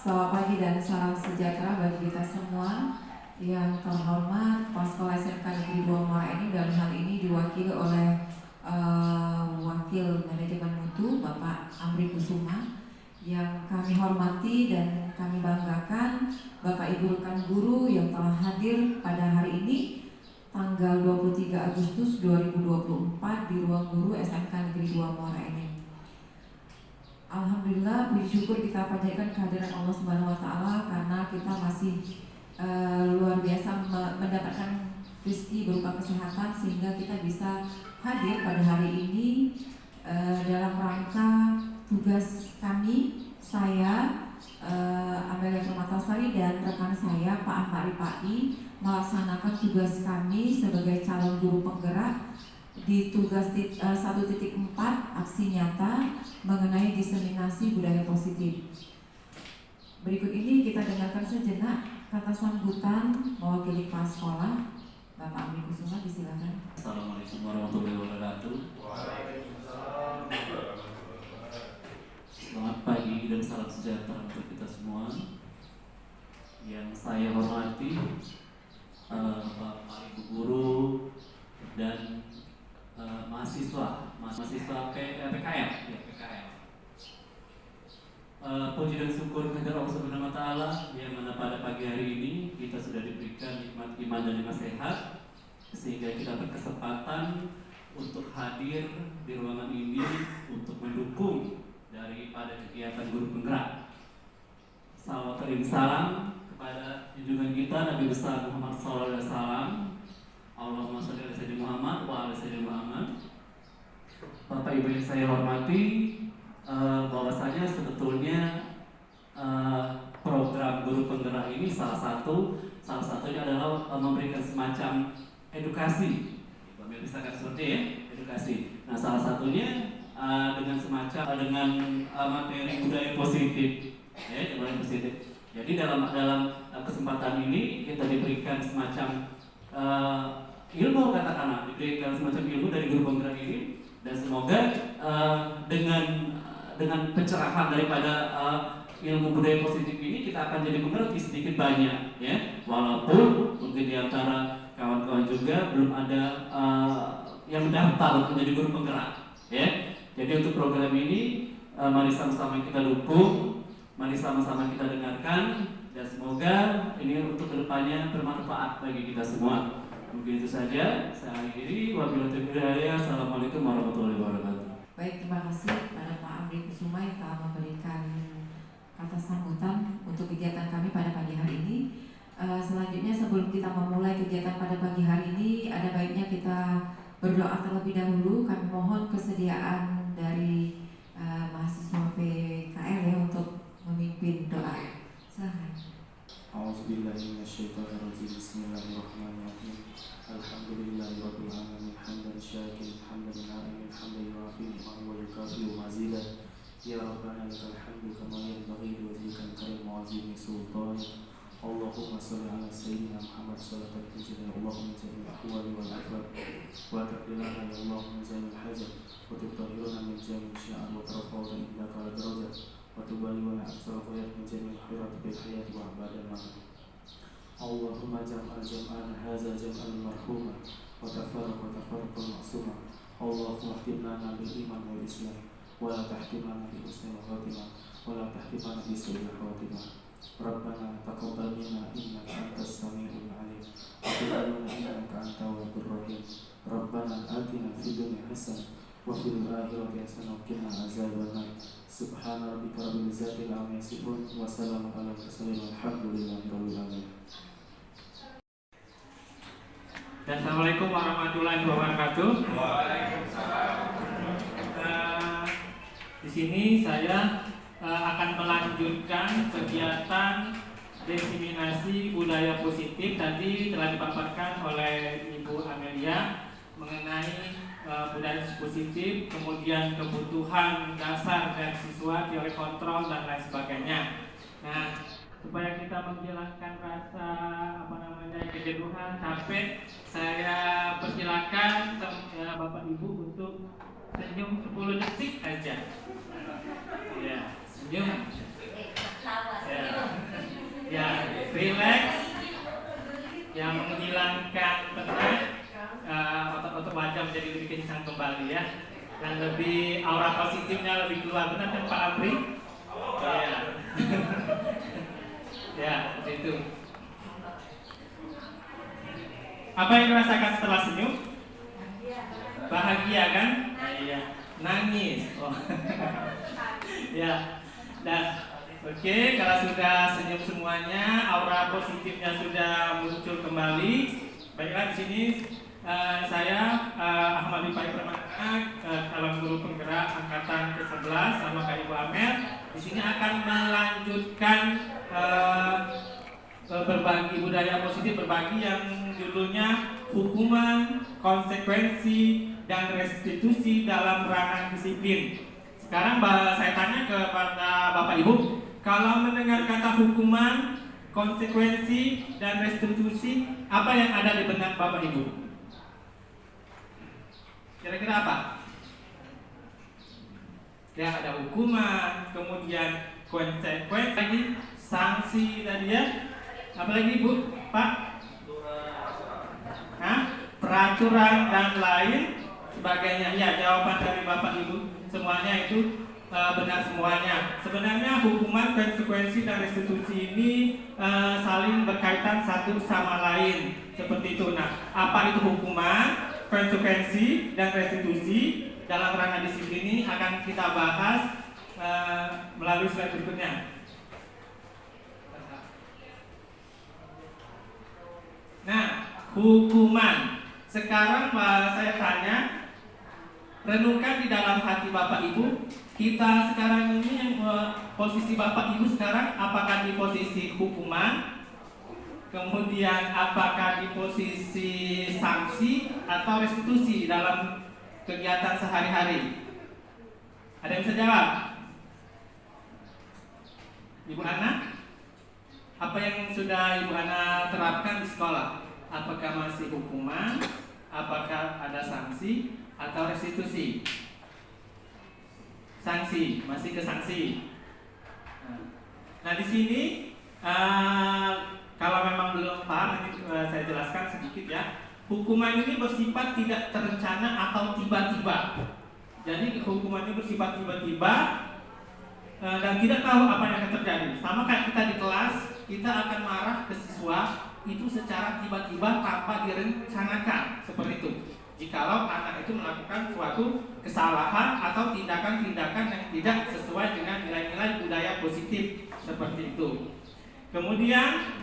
Selamat pagi dan salam sejahtera bagi kita semua. Yang terhormat Kepala Sekolah SMK Negeri 2 Muara Enim dalam hal ini diwakili oleh Wakil Manajemen Mutu Bapak Amri Kusuma. Yang kami hormati dan kami banggakan Bapak Ibu rekan guru yang telah hadir pada hari ini tanggal 23 Agustus 2024 di ruang guru SMK Negeri 2 Muara Enim. Alhamdulillah, puji syukur kita panjatkan kehadiran Allah Subhanahu wa taala karena kita masih luar biasa mendapatkan rezeki berupa kesehatan sehingga kita bisa hadir pada hari ini dalam rangka tugas kami, saya Amelia Permatasari dan rekan saya Pak Ahmad Rifai melaksanakan tugas kami sebagai calon guru penggerak di tugas 1.4 aksi nyata mengenai diseminasi budaya positif. Berikut ini kita dengarkan sejenak kata sambutan mewakili kepala sekolah Bapak Amri Kusuma, disilakan. Assalamualaikum warahmatullahi wabarakatuh. Waalaikumsalam. Selamat pagi dan salam sejahtera untuk kita semua. Yang saya hormati Bapak Ibu guru dan mahasiswa PKM. Puji dan syukur kepada Allah Subhanahu wa taala yang mana pada pagi hari ini kita sudah diberikan nikmat iman dan nikmat sehat sehingga kita berkesempatan untuk hadir di ruangan ini untuk mendukung daripada kegiatan guru penggerak. Salawat dan salam kepada junjungan kita Nabi besar Muhammad SAW. Allahumma sholli ala sayyidina Muhammad wa ala sayyidina Muhammad. Bapak Ibu yang saya hormati, bahwasanya sebetulnya program guru penggerak ini salah satunya adalah memberikan semacam edukasi. Misalkan seperti ya, edukasi. Nah, salah satunya dengan materi budaya positif. Ya, budaya positif. Jadi dalam kesempatan ini kita diberikan semacam ilmu, katakanlah diberikan semacam ilmu dari guru penggerak ini, dan semoga dengan pencerahan daripada ilmu budaya positif ini kita akan jadi mengerti sedikit banyak, ya. Walaupun mungkin di antara kawan-kawan juga belum ada yang mendaftar untuk menjadi guru penggerak, ya. Jadi untuk program ini mari sama-sama kita dukung, mari sama-sama kita dengarkan, dan semoga ini untuk kedepannya bermanfaat bagi kita semua. Mungkin itu saja, saya akhiri. Wabillahi taufiq wal hidayah. Assalamualaikum warahmatullahi wabarakatuh. Baik, terima kasih kepada Pak Amri Kusuma yang telah memberikan kata sambutan untuk kegiatan kami pada pagi hari ini. Selanjutnya sebelum kita memulai kegiatan pada pagi hari ini, ada baiknya kita berdoa terlebih dahulu. Kami mohon kesediaan dari mahasiswa PKL ya untuk memimpin doa. Silakan. A'udzubillahi minasyaitonir rajim. Bismillahirrahmanirrahim. Alhamdulillahirabbil alamin hamdan syakirin hamdan na'imin hamdan yu'afi ni'amahu wa yukafi'u mazidah. Ya Rabbana lakal hamdu kama yanbaghi li wajhikal karim wa 'azimi sultanik. Allahumma shalli ala sayyidina Muhammad sallallahu alaihi wasallam. Allahumma jami'il ahwali wal afat wa taqbilana ya Allahumma jami'il hajat wa tutahhiruna min jami'il syi'ar wa tarfa'una innaka ala darajat wa tuballighuna aqsal khairat min jami'il khairat bil hayat wa ba'da al-maut. Allahumma jam'al jam'ana hadza jam'al marhuma wa tafarraqal ma'suma. Allahumma ihtimna bil iman wal islam wa la tahtimna bi husnil khatimah wa la tahtimna bi su'il khatimah. Rabbana taqabbal minna innaka antas samiul alim wa tub 'alaina innaka antal ghafurur rahim. Rabbana atina fid dunya hasanah wa fil akhirati hasanah wa qina azabannar. Subhana rabbika rabbil izzati amma yasifun wa salamun alal mursalin walhamdulillahi rabbil alamin. Assalamualaikum warahmatullahi wabarakatuh. Waalaikumsalam. Di sini saya akan melanjutkan kegiatan diseminasi budaya positif. Tadi telah dipaparkan oleh Ibu Amelia mengenai budaya positif, kemudian kebutuhan dasar dari siswa, teori kontrol dan lain sebagainya. Nah, supaya kita menghilangkan rasa kejenuhan, capek, saya persilakan Bapak Ibu untuk senyum 10 detik aja. Ya, senyum. Ya. rileks, yang menghilangkan penat, otot-otot wajah menjadi lebih kencang kembali ya, dan lebih aura positifnya lebih keluar, benar kan Pak Amri? Ya, ya seperti itu. Apa yang dirasakan setelah senyum? Bahagia kan? Iya. Nangis. Oh. Ya. Dan oke, kalau sudah senyum semuanya, aura positifnya sudah muncul kembali. Baiklah, di sini saya Ahmad Bipai Permana, calon guru penggerak angkatan ke-11 sama Kak Ibu Amel. Di sini akan melanjutkan berbagi budaya positif, berbagi yang judulnya hukuman, konsekuensi, dan restitusi dalam ranah disiplin. Sekarang saya tanya kepada Bapak Ibu, kalau mendengar kata hukuman, konsekuensi, dan restitusi, apa yang ada di benak Bapak Ibu? Kira-kira apa? Ya, ada hukuman, kemudian konsekuensi, sanksi tadi ya. Apalagi Bu, Pak? Peraturan dan lain sebagainya. Ya, jawaban dari Bapak Ibu semuanya itu benar semuanya. Sebenarnya hukuman, konsekuensi, dan restitusi ini saling berkaitan satu sama lain. Seperti itu. Nah, apa itu hukuman, konsekuensi, dan restitusi dalam ranah disiplin ini akan kita bahas melalui slide berikutnya. Nah, hukuman. Sekarang saya tanya, renungkan di dalam hati Bapak Ibu, kita sekarang ini posisi Bapak Ibu sekarang apakah di posisi hukuman, kemudian apakah di posisi sanksi atau restitusi dalam kegiatan sehari-hari? Ada yang bisa jawab? Ibu Ana? Apa yang sudah Ibu Ana terapkan di sekolah? Apakah masih hukuman? Apakah ada sanksi atau restitusi? Sanksi, masih ke sanksi. Nah, di sini kalau memang belum paham, nanti saya jelaskan sedikit ya. Hukuman ini bersifat tidak terencana atau tiba-tiba. Jadi hukuman ini bersifat tiba-tiba dan tidak tahu apa yang akan terjadi. Sama kayak kita di kelas, kita akan marah ke siswa itu secara tiba-tiba tanpa direncanakan, seperti itu. Jikalau anak itu melakukan suatu kesalahan atau tindakan-tindakan yang tidak sesuai dengan nilai-nilai budaya positif, seperti itu. Kemudian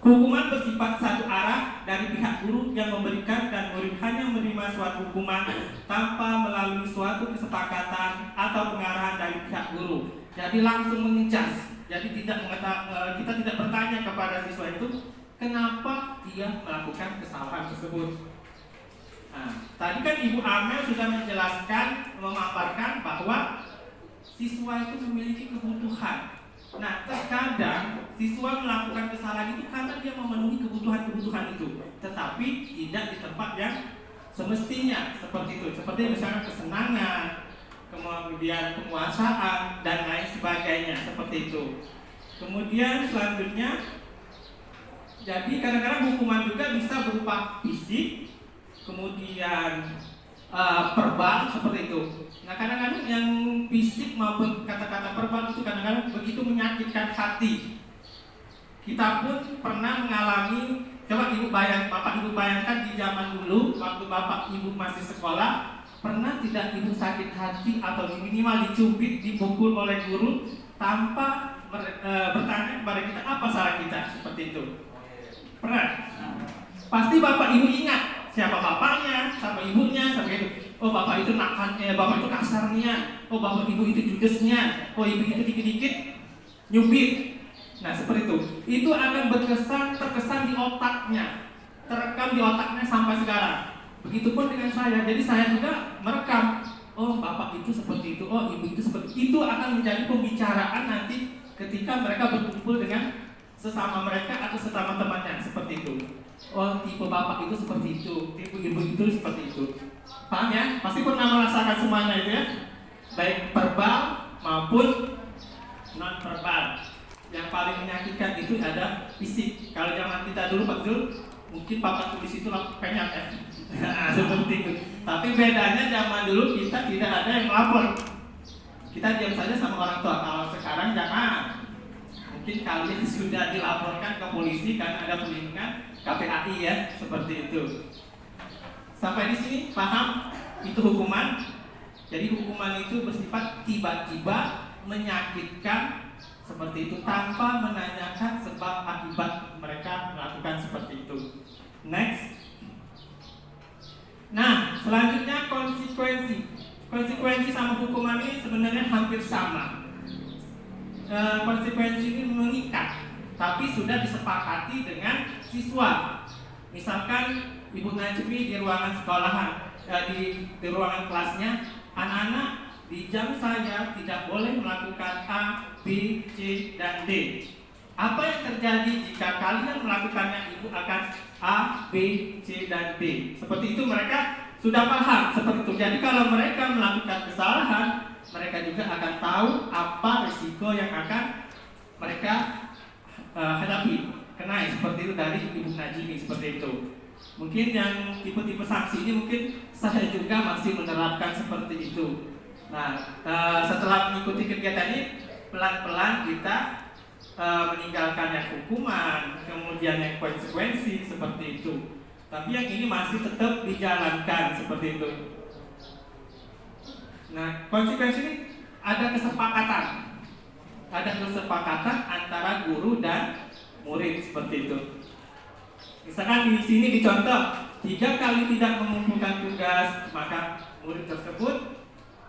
hukuman bersifat satu arah dari pihak guru yang memberikan, dan murid hanya menerima suatu hukuman tanpa melalui suatu kesepakatan atau pengarahan dari pihak guru. Jadi langsung mengecas. Jadi kita tidak bertanya kepada siswa itu kenapa dia melakukan kesalahan tersebut. Nah, tadi kan Ibu Amel sudah menjelaskan, memaparkan bahwa siswa itu memiliki kebutuhan. Nah, terkadang siswa melakukan kesalahan itu karena dia memenuhi kebutuhan-kebutuhan itu, tetapi tidak di tempat yang semestinya, seperti itu. Seperti misalnya kesenangan, kemudian penguasaan, dan lain sebagainya, seperti itu. Kemudian selanjutnya, jadi kadang-kadang hukuman juga bisa berupa fisik, kemudian verbal, seperti itu. Nah, kadang-kadang yang fisik maupun kata-kata verbal itu kadang-kadang begitu menyakitkan hati. Kita pun pernah mengalami, coba Bapak Ibu bayangkan di zaman dulu waktu Bapak Ibu masih sekolah, pernah tidak Ibu sakit hati atau minimal dicubit, dipukul oleh guru tanpa bertanya kepada kita apa salah kita, seperti itu? Pernah? Pasti Bapak Ibu ingat siapa bapaknya, siapa ibunya, siapa itu. Oh, bapak itu nakalnya, bapak itu kasarnya. Oh, bapak ibu itu judesnya. Oh, ibu itu dikit-dikit nyubit. Nah, seperti itu. Itu akan terkesan di otaknya, terekam di otaknya sampai sekarang. Begitupun dengan saya. Jadi saya juga merekam. Oh, bapak itu seperti itu. Oh, ibu itu seperti itu. Akan menjadi pembicaraan nanti ketika mereka berkumpul dengan sesama mereka atau sesama temannya, seperti itu. Oh, tipe bapak itu seperti itu, tipe ibu itu seperti itu. Paham ya? Pasti pernah merasakan semuanya itu ya, baik verbal maupun non verbal. Yang paling paling menyakitkan itu ada fisik. Kalau zaman kita dulu Pak Zul, mungkin papan tulis itu penyat ya. Seperti itu. Tapi bedanya zaman dulu kita tidak ada yang melapor. Kita diam saja sama orang tua. Kalau sekarang jangan. Mungkin kalian sudah dilaporkan ke polisi karena ada perlindungan KPAI ya, seperti itu. Sampai di sini paham itu hukuman. Jadi hukuman itu bersifat tiba-tiba, menyakitkan seperti itu tanpa menanyakan sebab akibat mereka melakukan seperti itu. Next. Nah, selanjutnya konsekuensi. Konsekuensi sama hukuman ini sebenarnya hampir sama. Konsekuensi ini mengikat, tapi sudah disepakati dengan siswa. Misalkan Ibu Najmi di ruangan sekolahan, di ruangan kelasnya, anak-anak di jam saya tidak boleh melakukan A, B, C, dan D. Apa yang terjadi jika kalian melakukannya? Ibu akan A, B, C, dan D. Seperti itu mereka sudah paham seperti itu. Jadi kalau mereka melakukan kesalahan, mereka juga akan tahu apa risiko yang akan mereka hadapi, kenai seperti itu dari Ibu Najmi seperti itu. Mungkin yang tipe-tipe sanksi ini mungkin saya juga masih menerapkan seperti itu. Nah, setelah mengikuti kegiatan ini, pelan-pelan kita meninggalkan yang hukuman, kemudian yang konsekuensi seperti itu. Tapi yang ini masih tetap dijalankan seperti itu. Nah, konsekuensi ini ada kesepakatan. Ada kesepakatan antara guru dan murid seperti itu. Misalkan di sini dicontoh, 3 kali tidak mengumpulkan tugas, maka murid tersebut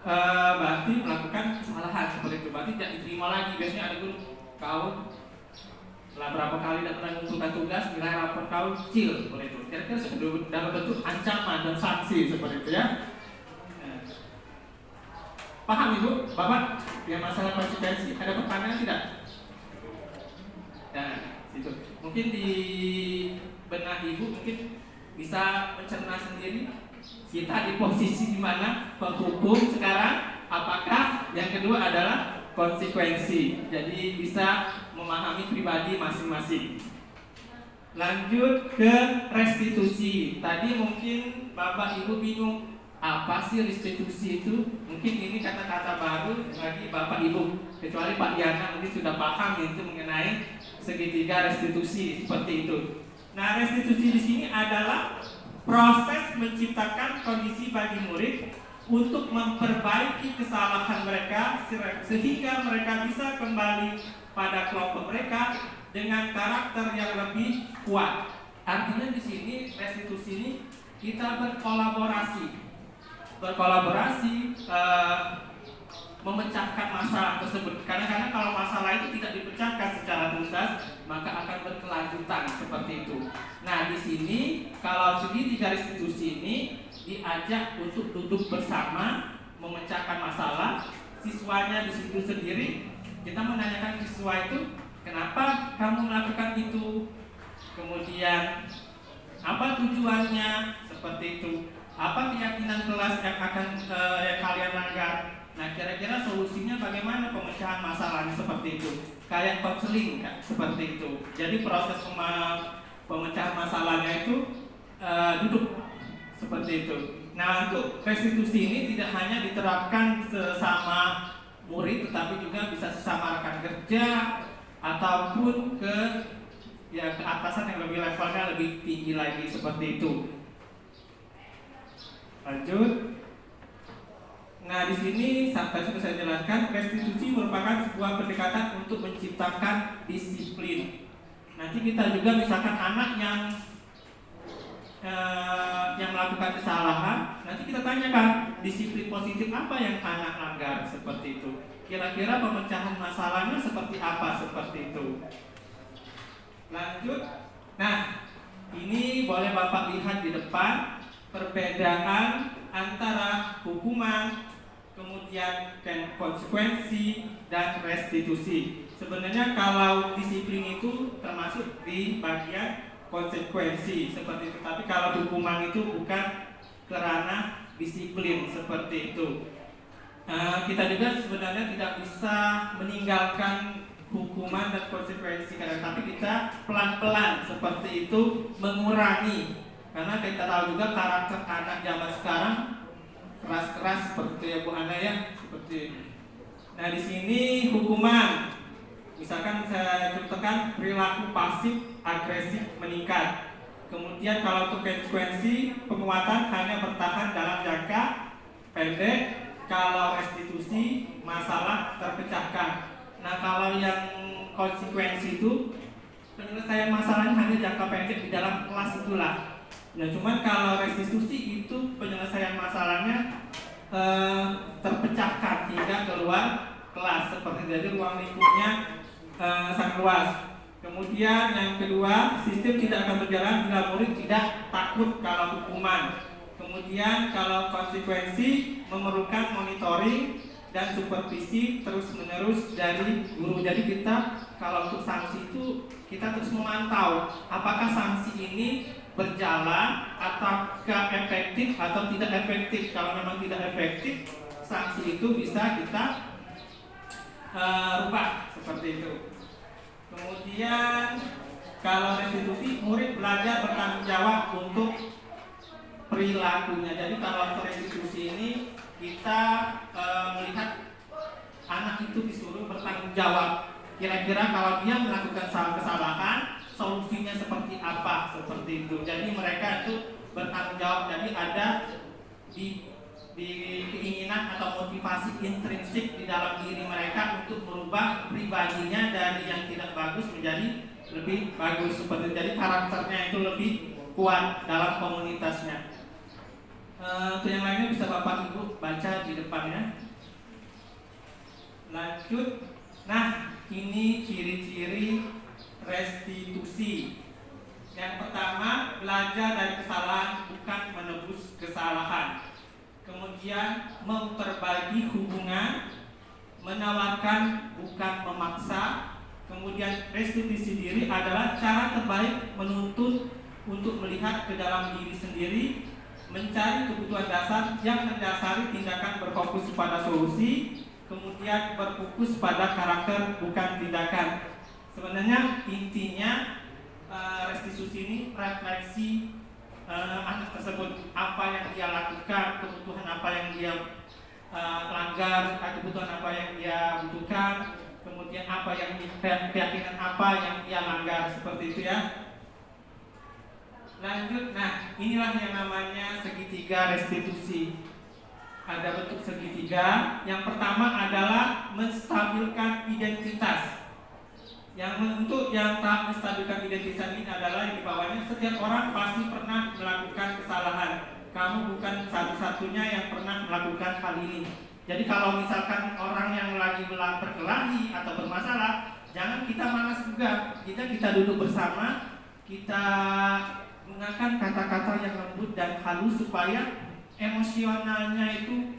berarti melakukan kesalahan seperti itu. Berarti tidak diterima lagi. Biasanya ada guru, kau setelah berapa kali tidak pernah mengumpulkan tugas, nilai rapor kau kecil seperti itu. Kira-kira dalam bentuk ancaman dan sanksi seperti itu ya. Paham Ibu, Bapak? Yang masalah konsekuensi, ada pertanyaan tidak? Nah, situ. Mungkin di benak Ibu mungkin bisa mencerna sendiri kita di posisi di mana penghukum sekarang, apakah yang kedua adalah konsekuensi. Jadi bisa memahami pribadi masing-masing. Lanjut ke restitusi. Tadi mungkin Bapak Ibu bingung, apa sih restitusi itu? Mungkin ini kata-kata baru bagi Bapak Ibu. Kecuali Pak Diana mungkin sudah paham itu mengenai segitiga restitusi seperti itu. Nah, restitusi di sini adalah proses menciptakan kondisi bagi murid untuk memperbaiki kesalahan mereka sehingga mereka bisa kembali pada kelompok mereka dengan karakter yang lebih kuat. Artinya di sini restitusi ini kita berkolaborasi, memecahkan masalah tersebut. Kadang-kadang kalau masalah itu tidak dipecahkan secara tuntas, maka akan berkelanjutan seperti itu. Nah, di sini kalau segitiga restitusi ini diajak untuk duduk bersama memecahkan masalah. Siswanya di situ sendiri, kita menanyakan siswa itu, kenapa kamu melakukan itu? Kemudian apa tujuannya? Seperti itu. Apa keyakinan kelas yang akan yang kalian langgar? Nah, kira-kira solusinya bagaimana pemecahan masalahnya seperti itu? Kayak konseling kan, seperti itu. Jadi proses pemecahan masalahnya itu duduk seperti itu. Nah, untuk restitusi ini tidak hanya diterapkan sesama murid, tetapi juga bisa sesama rekan kerja ataupun ke atasan yang lebih levelnya lebih tinggi lagi seperti itu. Lanjut. Nah, di sini sampai sudah saya jelaskan, restitusi merupakan sebuah pendekatan untuk menciptakan disiplin. Nanti kita juga misalkan anak yang melakukan kesalahan, nanti kita tanyakan disiplin positif apa yang anak langgar seperti itu. Kira-kira pemecahan masalahnya seperti apa seperti itu. Lanjut. Nah, ini boleh Bapak lihat di depan perbedaan antara hukuman, kemudian konsekuensi dan restitusi. Sebenarnya kalau disiplin itu termasuk di bagian konsekuensi seperti itu, tapi kalau hukuman itu bukan kerana disiplin seperti itu. Kita juga sebenarnya tidak bisa meninggalkan hukuman dan konsekuensi kadang, tapi kita pelan-pelan seperti itu mengurangi, karena kita tahu juga karakter anak zaman sekarang keras-keras seperti ya Bu Ana ya, seperti. Nah di sini hukuman, misalkan saya contohkan perilaku pasif agresif meningkat. Kemudian kalau untuk konsekuensi, penguatan hanya bertahan dalam jangka pendek. Kalau restitusi, masalah terpecahkan. Nah kalau yang konsekuensi itu penyelesaian masalahnya hanya jangka pendek di dalam kelas itulah. Ya cuman kalau restitusi itu penyelesaian masalahnya terpecahkan hingga keluar kelas, seperti jadi ruang lingkupnya sangat luas. Kemudian yang kedua, sistem tidak akan berjalan bila murid tidak takut kalau hukuman. Kemudian kalau konsekuensi memerlukan monitoring dan supervisi terus-menerus dari guru. Jadi kita kalau untuk sanksi itu kita terus memantau apakah sanksi ini berjalan atau efektif atau tidak efektif. Kalau memang tidak efektif, sanksi itu bisa kita rubah seperti itu. Kemudian kalau restitusi, murid belajar bertanggung jawab untuk perilakunya. Jadi kalau untuk restitusi ini kita melihat anak itu disuruh bertanggung jawab. Kira-kira kalau dia melakukan kesalahan, solusinya seperti apa, seperti itu. Jadi mereka itu bertanggung jawab. Jadi ada di keinginan atau motivasi intrinsik di dalam diri mereka untuk merubah pribadinya dari yang tidak bagus menjadi lebih bagus, seperti jadi karakternya itu lebih kuat dalam komunitasnya. Untuk yang lainnya bisa Bapak Ibu baca di depannya. Lanjut. Nah, ini ciri-ciri restitusi. Yang pertama, belajar dari kesalahan bukan menebus kesalahan. Kemudian memperbagi hubungan, menawarkan bukan memaksa. Kemudian restitusi diri adalah cara terbaik menuntut untuk melihat ke dalam diri sendiri, mencari kebutuhan dasar yang mendasari tindakan berfokus pada solusi, kemudian berfokus pada karakter bukan tindakan. Sebenarnya intinya restitusi ini refleksi anak tersebut, apa yang dia lakukan, kebutuhan apa yang dia langgar, kebutuhan apa yang dia butuhkan, kemudian apa yang keyakinan apa yang dia langgar, seperti itu ya. Lanjut, nah inilah yang namanya segitiga restitusi. Ada bentuk segitiga. Yang pertama adalah menstabilkan identitas. Yang untuk yang tahap menstabilkan identitas ini adalah yang di bawahnya, setiap orang pasti pernah melakukan kesalahan. Kamu bukan satu-satunya yang pernah melakukan hal ini. Jadi kalau misalkan orang yang lagi berkelahi atau bermasalah, jangan kita malas juga. Kita duduk bersama, kita gunakan kata-kata yang lembut dan halus supaya emosionalnya itu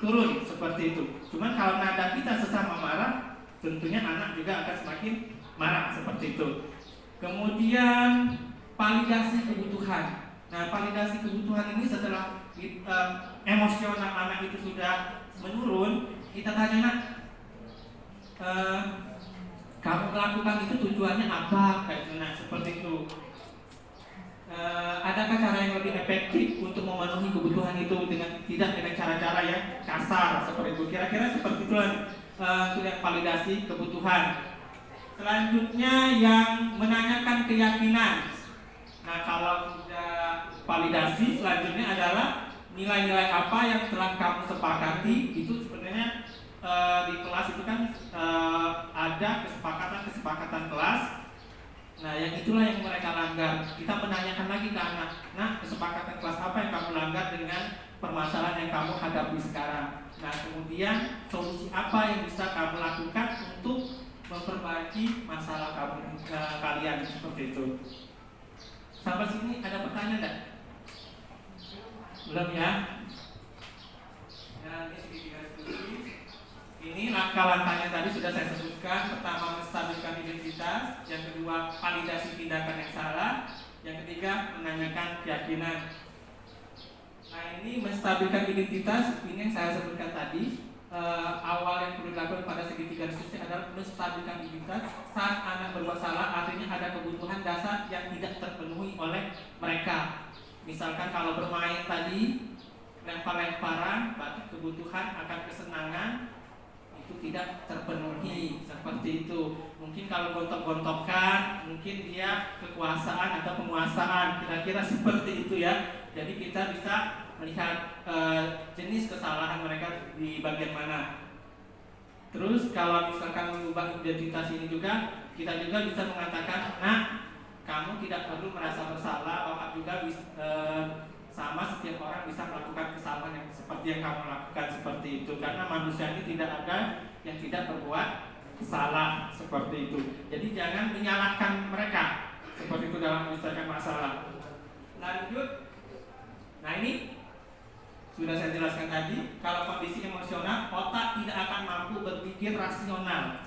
turun, seperti itu. Cuman kalau nada kita sesama marah, tentunya anak juga akan semakin marah, seperti itu. Kemudian validasi kebutuhan. Nah, validasi kebutuhan ini setelah emosional anak itu sudah menurun, kita tanya, nak, kamu melakukan itu tujuannya apa? Kayak gitu, nah, seperti itu. Adakah cara yang lebih efektif untuk memenuhi kebutuhan itu tidak dengan cara-cara yang kasar, seperti itu? Kira-kira seperti itu yang validasi kebutuhan. Selanjutnya yang menanyakan keyakinan. Nah, kalau sudah validasi, selanjutnya adalah nilai-nilai apa yang telah kamu sepakati. Itu sebenarnya di kelas itu kan ada kesepakatan kelas. Nah, yang itulah yang mereka langgar. Kita menanyakan lagi ke anak, nah, kesepakatan kelas apa yang kamu langgar dengan permasalahan yang kamu hadapi sekarang. Nah, kemudian solusi apa yang bisa kamu lakukan untuk memperbaiki masalah kalian, seperti itu. Sampai sini ada pertanyaan enggak? Belum ya? Nah, ini segitiga restitusi. Ini langkah-langkahnya tadi sudah saya sebutkan. Pertama, menstabilkan identitas. Yang kedua, validasi tindakan yang salah. Yang ketiga, menanyakan keyakinan. Nah, ini menstabilkan identitas, ini yang saya sebutkan tadi. awal yang perlu dilakukan pada segitiga diskusi adalah menstabilkan identitas saat anak berbuat salah. Artinya ada kebutuhan dasar yang tidak terpenuhi oleh mereka. Misalkan kalau bermain tadi lempar-lemparan, berarti kebutuhan akan kesenangan itu tidak terpenuhi, seperti itu. Mungkin kalau gontok-gontokan, mungkin dia kekuasaan atau penguasaan, kira-kira seperti itu ya. Jadi kita bisa melihat jenis kesalahan mereka di bagian mana. Terus kalau misalkan mengubah identitas ini juga, kita juga bisa mengatakan, nah, kamu tidak perlu merasa bersalah, bahwa juga sama setiap orang bisa melakukan kesalahan yang seperti yang kamu lakukan, seperti itu. Karena manusia ini tidak ada yang tidak berbuat salah, seperti itu. Jadi jangan menyalahkan mereka, seperti itu dalam menyelesaikan masalah. Lanjut. Nah, ini sudah saya jelaskan tadi. Kalau kondisi emosional, otak tidak akan mampu berpikir rasional.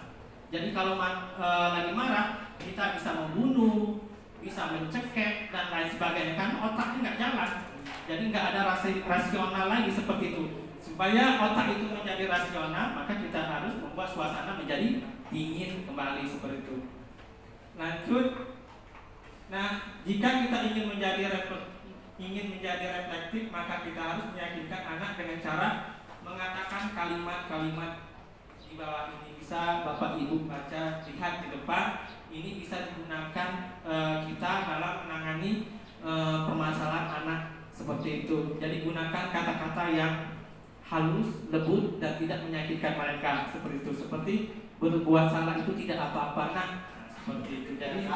Jadi kalau lagi marah, kita bisa membunuh, bisa mencekik dan lain sebagainya, kan otaknya nggak jalan. Jadi nggak ada rasional lagi seperti itu. Supaya otak itu menjadi rasional, maka kita harus membuat suasana menjadi dingin kembali, seperti itu. Lanjut. Nah, jika kita ingin menjadi reflektif, maka kita harus meyakinkan anak dengan cara mengatakan kalimat-kalimat di bawah ini. Bisa Bapak Ibu baca, lihat di depan. Ini bisa digunakan kita dalam menangani permasalahan anak seperti itu. Jadi gunakan kata-kata yang halus, lembut, dan tidak menyakitkan mereka, seperti itu. Seperti berbuat salah itu tidak apa-apa, nah, seperti itu. Jadi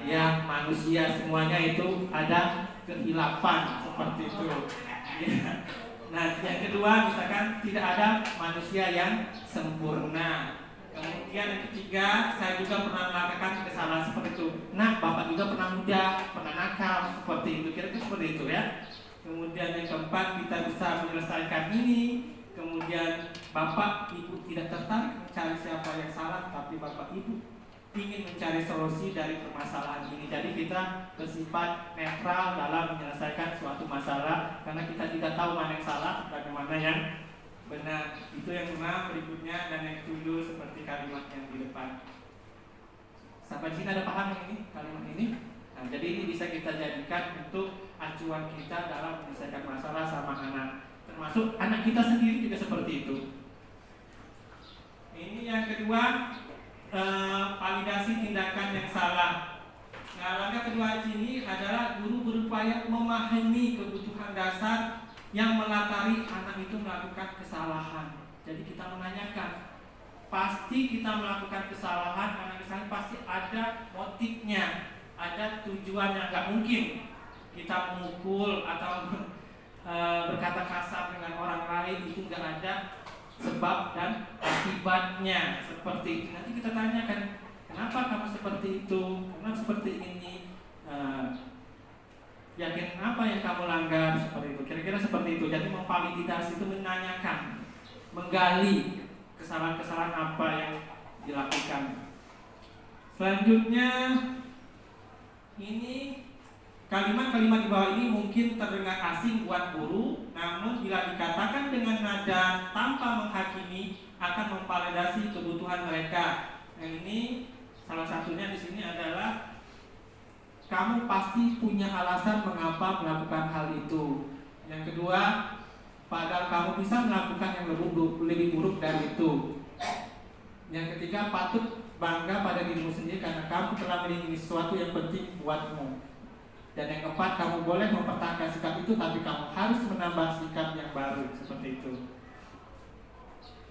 ya, manusia semuanya itu ada kehilapan, seperti itu. Nah, yang kedua, misalkan tidak ada manusia yang sempurna. Kemudian yang ketiga, saya juga pernah melakukan kesalahan seperti itu. Nah, Bapak juga pernah muda, pernah nakal, seperti itu. Kira-kira seperti itu ya. Kemudian yang keempat, kita bisa menyelesaikan ini. Kemudian Bapak Ibu tidak tertarik mencari siapa yang salah, tapi Bapak Ibu ingin mencari solusi dari permasalahan ini. Jadi kita bersifat netral dalam menyelesaikan suatu masalah, karena kita tidak tahu mana yang salah, bagaimana yang benar. Itu yang lima berikutnya, dan yang ketujuh seperti kalimat yang di depan. Sampai sini ada paham yang ini, kalimat ini? Nah, jadi ini bisa kita jadikan untuk acuan kita dalam menyelesaikan masalah sama anak, termasuk anak kita sendiri juga seperti itu. Ini yang kedua, validasi tindakan yang salah. Nah, langkah kedua di sini adalah guru berupaya memahami kebutuhan dasar yang melatari anak itu melakukan kesalahan. Jadi kita menanyakan, pasti kita melakukan kesalahan, karena kesalahan pasti ada motifnya, ada tujuannya. Nggak mungkin kita memukul atau berkata kasar dengan orang lain, itu nggak ada sebab dan akibatnya, seperti itu. Nanti kita tanyakan, kenapa kamu seperti itu, kenapa seperti ini, yakin apa yang kamu langgar, seperti itu. Kira-kira seperti itu. Jadi memvalidasi itu menanyakan, menggali kesalahan-kesalahan apa yang dilakukan. Selanjutnya, ini kalimat-kalimat di bawah ini mungkin terdengar asing buat guru, namun bila dikatakan dengan nada tanpa menghakimi akan memvalidasi kebutuhan mereka. Nah, ini salah satunya di sini adalah, kamu pasti punya alasan mengapa melakukan hal itu. Yang kedua, padahal kamu bisa melakukan yang lebih buruk dari itu. Yang ketiga, patut bangga pada dirimu sendiri karena kamu telah melindungi sesuatu yang penting buatmu. Dan yang keempat, kamu boleh mempertahankan sikap itu, tapi kamu harus menambah sikap yang baru, seperti itu.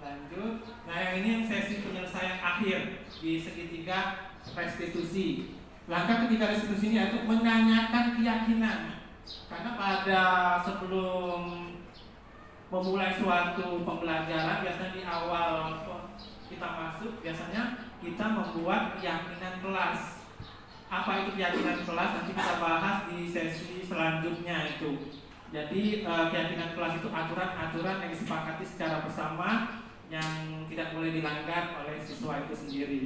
Lanjut. Nah, yang ini yang sesi penyelesaian akhir di segitiga restitusi. Langkah ketiga restitusi ini yaitu menanyakan keyakinan. Karena pada sebelum memulai suatu pembelajaran, biasanya di awal kita masuk, biasanya kita membuat keyakinan kelas. Apa itu keyakinan kelas? Nanti kita bahas di sesi selanjutnya itu. Jadi keyakinan kelas itu aturan-aturan yang disepakati secara bersama yang tidak boleh dilanggar oleh siswa itu sendiri.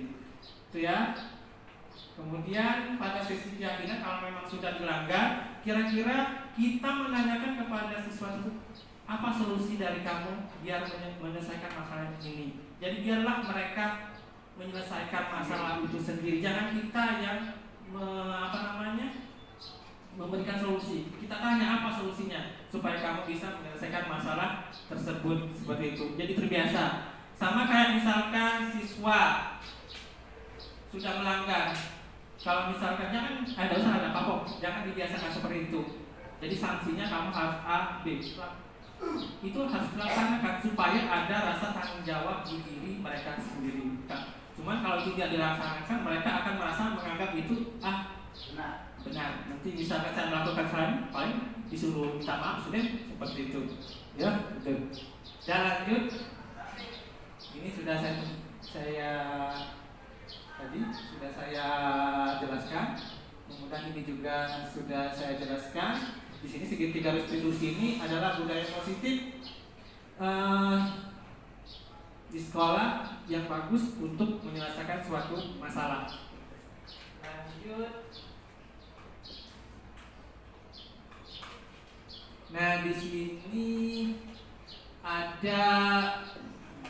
Itu ya. Kemudian pada sesi keyakinan, kalau memang sudah dilanggar, kira-kira kita menanyakan kepada siswa itu, apa solusi dari kamu biar menyelesaikan masalah ini. Jadi biarlah mereka menyelesaikan masalah itu sendiri. Jangan kita yang memberikan solusi. Kita tanya apa solusinya supaya kamu bisa menyelesaikan masalah tersebut seperti itu. Jadi terbiasa. Sama kayak misalkan siswa sudah melanggar. Kalau misalkan jangan usah ada apa-apa, jangan dibiasakan seperti itu. Jadi sanksinya kamu harus A, B. Itu harus dilaksanakan supaya ada rasa tanggung jawab di diri mereka sendiri. Cuman kalau tidak dilaksanakan, mereka akan merasa menganggap itu benar. Nanti misalkan saya melakukan kesalahan, paling disuruh minta maaf, sudah seperti itu. Ya, betul. Dan lanjut. Ini sudah saya jelaskan. Kemudian ini juga sudah saya jelaskan. Di sini segitiga restitusi ini adalah budaya positif di sekolah yang bagus untuk menyelesaikan suatu masalah. Lanjut. Nah, di sini ada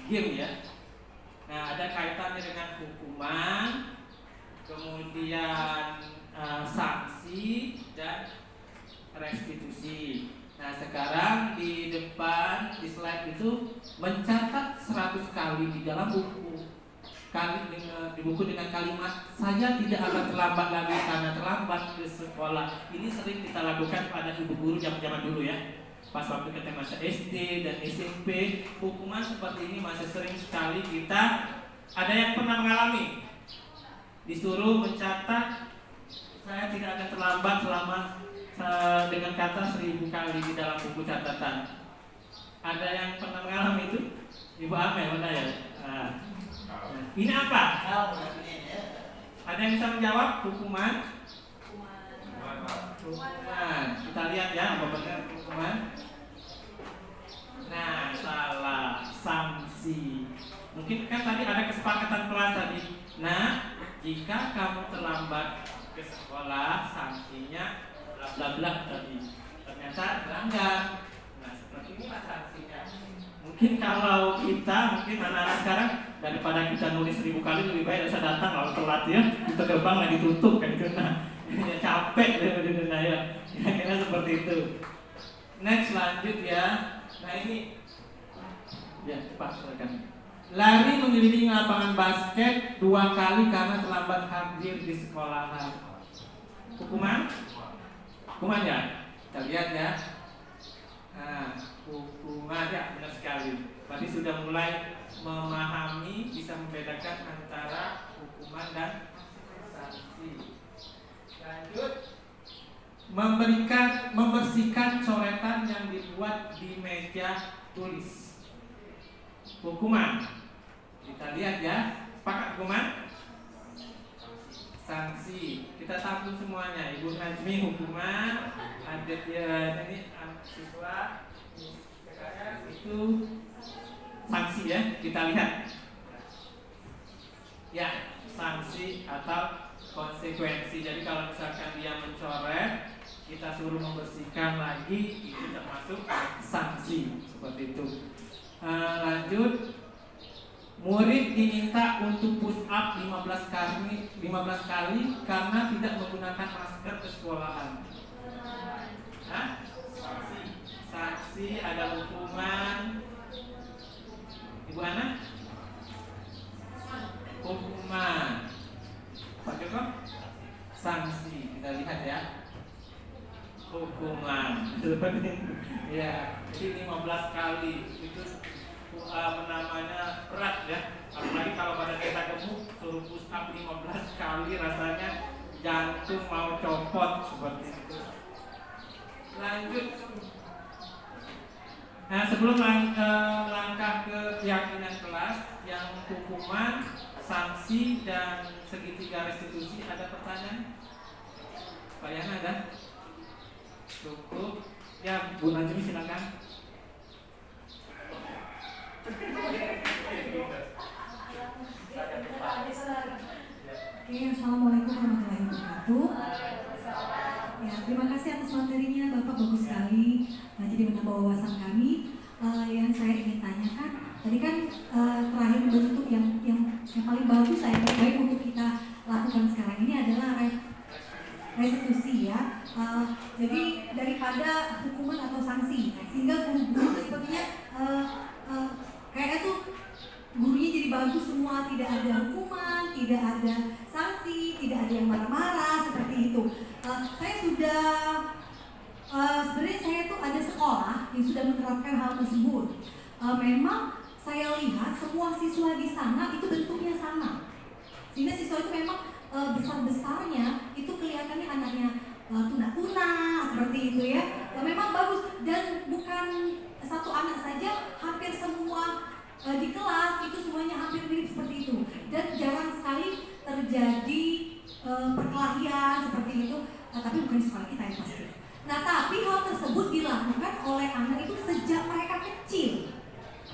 game ya. Nah, ada kaitannya dengan hukuman, kemudian sanksi dan restitusi. Nah, sekarang di depan di slide itu mencatat 100 kali di dalam buku di buku dengan kalimat saya tidak akan terlambat lagi karena terlambat ke sekolah. Ini sering kita lakukan pada ibu guru zaman dulu ya. Pas waktu kita masa SD dan SMP, hukuman seperti ini masih sering sekali kita. Ada yang pernah mengalami disuruh mencatat saya tidak akan terlambat selama dengan kata 1000 kali di dalam buku catatan. Ada yang pernah mengalami itu? Ibu Amel, mana ya? Ini apa? Ada yang bisa menjawab? Hukuman. Kita lihat ya apa benar hukuman. Nah, salah. Sanksi. Mungkin kan tadi ada kesepakatan kelas tadi. Nah, jika kamu terlambat ke sekolah, sanksinya bla bla tadi. Ternyata melanggar. Nah, seperti inilah sanksinya. Mungkin kalau kita, mungkin anak-anak sekarang daripada kita nulis 1000 kali lebih baik saya datang lalu telat ya, kita gerbang lagi tutup kayak gitu. Nah, ya capek deh ya. Kira-kira seperti itu. Next, lanjut ya. Nah, ini ya cepat silakan. Lari mengelilingi lapangan basket 2 kali karena terlambat hadir di sekolahan. Hukuman? Hukuman ya? Kita lihat ya. Nah, hukuman ya, benar sekali. Berarti sudah mulai memahami, bisa membedakan antara hukuman dan sanksi. Lanjut. Membersihkan coretan yang dibuat di meja tulis. Hukuman. Kita lihat ya. Sepakat hukuman? Sanksi. Kita tampil semuanya. Ibu Najmi hukuman. Ada ini siswa. Itu sanksi ya. Kita lihat. Ya, sanksi atau konsekuensi. Jadi kalau misalkan dia mencoret, kita suruh membersihkan lagi, itu termasuk sanksi seperti itu. Lanjut. Murid diminta untuk push up 15 kali karena tidak menggunakan masker ke sekolahan. Sanksi ada hukuman. Ibu Ana? Hukuman. Pak Joko? Sanksi. Kita lihat ya. Hukuman. Ya, jadi 15 kali itu namanya berat ya. Apalagi kalau pada kita gemuk suruh push up 15 kali rasanya jantung mau copot seperti itu. Lanjut. Nah, sebelum langkah ke keyakinan kelas yang hukuman, sanksi dan segitiga restitusi, ada pertanyaan? Pak Yana ada? Cukup. Ya, Bu Najmi silakan. Oke, assalamualaikum warahmatullahi wabarakatuh. Ya, terima kasih atas materinya, Bapak bagus sekali. Jadi menambah wawasan kami. yang saya ingin tanyakan tadi kan terakhir bentuk yang paling bagus saya terbaik untuk kita lakukan sekarang ini adalah restitusi ya. Jadi daripada hukuman atau sanksi, sehingga guru-guru sepertinya kayaknya tuh gurunya jadi bagus semua, tidak ada hukuman, tidak ada sanksi, tidak ada yang marah-marah seperti itu. Saya sudah sebenarnya saya tuh ada sekolah yang sudah menerapkan hal tersebut. Memang saya lihat semua siswa di sana itu bentuknya sama, sehingga siswa itu memang besar-besarnya itu kelihatannya anaknya tuna-tuna seperti itu ya. Memang bagus, dan bukan satu anak saja, hampir semua di kelas itu semuanya hampir mirip seperti itu, dan jarang sekali terjadi perkelahian seperti itu, tapi bukan di sekolah kita yang pasti. Nah, tapi hal tersebut dilakukan oleh anak itu sejak mereka kecil.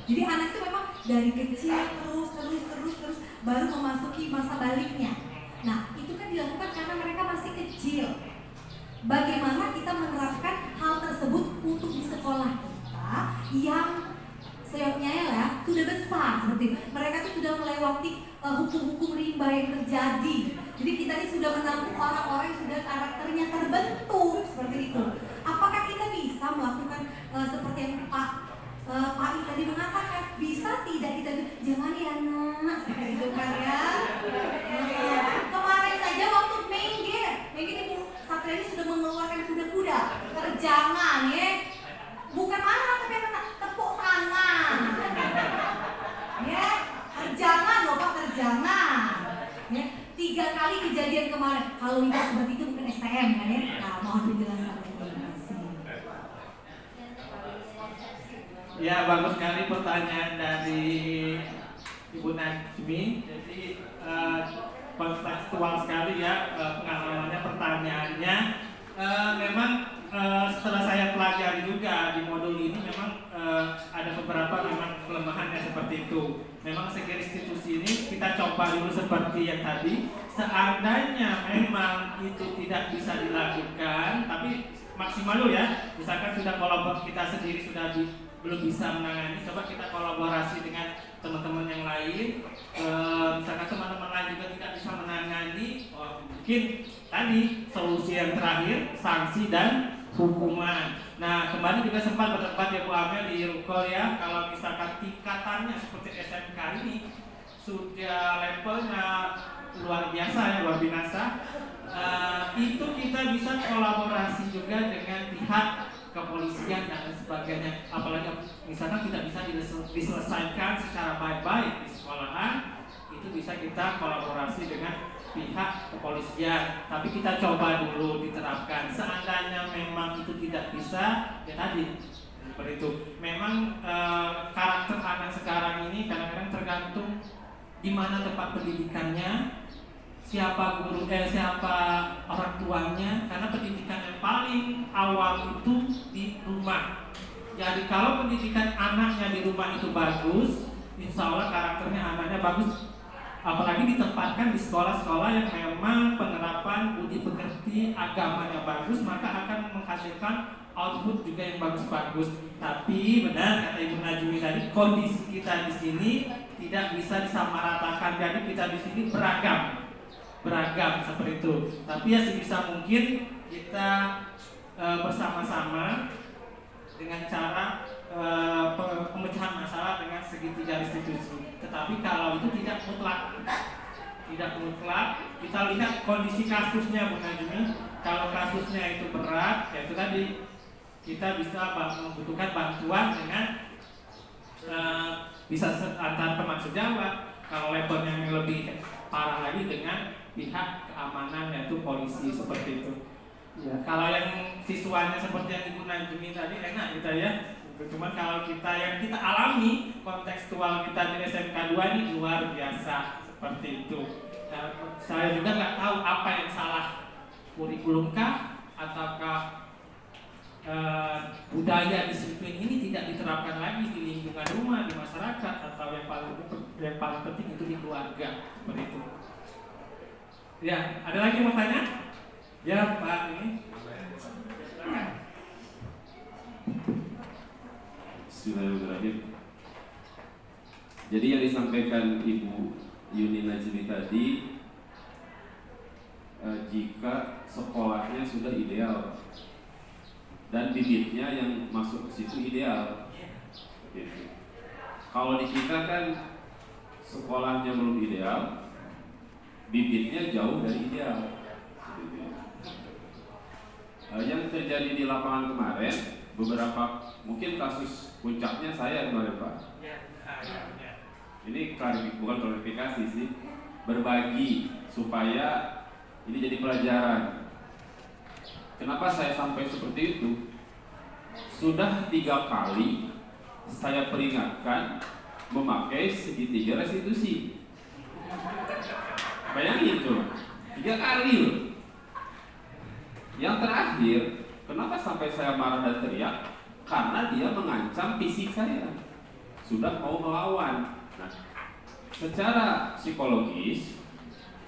Jadi anak itu memang dari kecil terus baru memasuki masa baliknya. Nah, itu kan dilakukan karena mereka masih kecil. Bagaimana kita menerapkan hal tersebut untuk di sekolah kita yang seyoknya ya sudah besar seperti itu. Mereka tuh sudah melewati hukum-hukum rimba yang terjadi. Jadi kita ini sudah menampung orang-orang yang sudah karakternya terbentuk seperti itu. Apakah kita bisa melakukan seperti yang Pak I tadi mengatakan? Bisa tidak kita jangan ya nak seperti itu kan ya. Kemarin saja waktu minggir Ibu Satria ini sudah mengeluarkan kuda-kuda. Terjangan ya. Bukan marah tapi anak tepuk tangan. Ya, terjangan loh Pak, terjangan. Ya, 3 kali kejadian kemarin. Kalau itu seperti itu bukan STM kan ya? Nah, mohon penjelasan. Terima kasih. Ya, bagus sekali pertanyaan dari Ibu Najmi. Jadi kontekstual sekali ya pengalamannya, pertanyaannya. Memang setelah saya pelajari juga di modul ini memang ada beberapa memang kelemahannya seperti itu. Memang segi restitusi ini kita coba dulu seperti yang tadi. Seandainya memang itu tidak bisa dilakukan, tapi maksimal dulu ya. Misalkan sudah kita sendiri sudah belum bisa menangani, coba kita kolaborasi dengan teman-teman yang lain. Misalkan teman-teman lain juga tidak bisa menangani, mungkin tadi solusi yang terakhir sanksi dan hukuman. Nah, kemarin juga sempat berdebat ya Bu Amel di Rukol ya, kalau misalkan tingkatannya seperti SMK ini sudah levelnya luar biasa ya, luar binasa, itu kita bisa kolaborasi juga dengan pihak kepolisian dan sebagainya. Apalagi misalkan tidak bisa diselesaikan secara baik-baik di sekolahan, itu bisa kita kolaborasi dengan pihak kepolisian. Tapi kita coba dulu diterapkan. Seandainya memang itu tidak bisa, ya tadi seperti itu. Memang karakter anak sekarang ini kadang-kadang tergantung di mana tempat pendidikannya, siapa guru, siapa orang tuanya, karena pendidikan yang paling awal itu di rumah. Jadi kalau pendidikan anaknya di rumah itu bagus, insya Allah karakternya anaknya bagus. Apalagi ditempatkan di sekolah-sekolah yang memang penerapan budi pekerti agamanya bagus, maka akan menghasilkan output juga yang bagus-bagus. Tapi benar kata Ibu Najmi tadi, kondisi kita di sini tidak bisa disamaratakan. Jadi kita di sini beragam seperti itu. Tapi ya sebisa mungkin kita bersama-sama dengan cara pemecahan masalah dengan segitiga restitusi. Tetapi kalau itu tidak mutlak, kita lihat kondisi kasusnya Bu Najmi. Kalau kasusnya itu berat, ya itu tadi kita bisa membutuhkan bantuan dengan bisa antar teman sejawat. Kalau levelnya yang lebih parah lagi dengan pihak keamanan yaitu polisi seperti itu. Ya, kalau yang siswanya seperti yang Ibu Najmi tadi enak kita ya. Cuman kalau kita yang kita alami kontekstual kita di SMK 2 ini luar biasa seperti itu. Nah, saya juga nggak tahu apa yang salah, kurikulum kah ataukah budaya disiplin ini tidak diterapkan lagi di lingkungan rumah, di masyarakat, atau yang paling penting itu di keluarga seperti itu. Ya, ada lagi yang mau tanya? Ya Pak ini. Bismillahirrahmanirrahim. Jadi yang disampaikan Ibu Yuni Najmi tadi, jika sekolahnya sudah ideal dan bibitnya yang masuk ke situ ideal, gitu. Kalau di kita kan sekolahnya belum ideal, bibitnya jauh dari ideal. Gitu. Yang terjadi di lapangan kemarin, beberapa mungkin kasus puncaknya saya kemarin Pak. Ini bukan klarifikasi sih, berbagi supaya ini jadi pelajaran. Kenapa saya sampai seperti itu? Sudah 3 kali saya peringatkan memakai segitiga restitusi. Bayangin tuh, 3 kali loh. Yang terakhir, kenapa sampai saya marah dan teriak? Karena dia mengancam fisik saya. Sudah mau melawan. Nah, secara psikologis,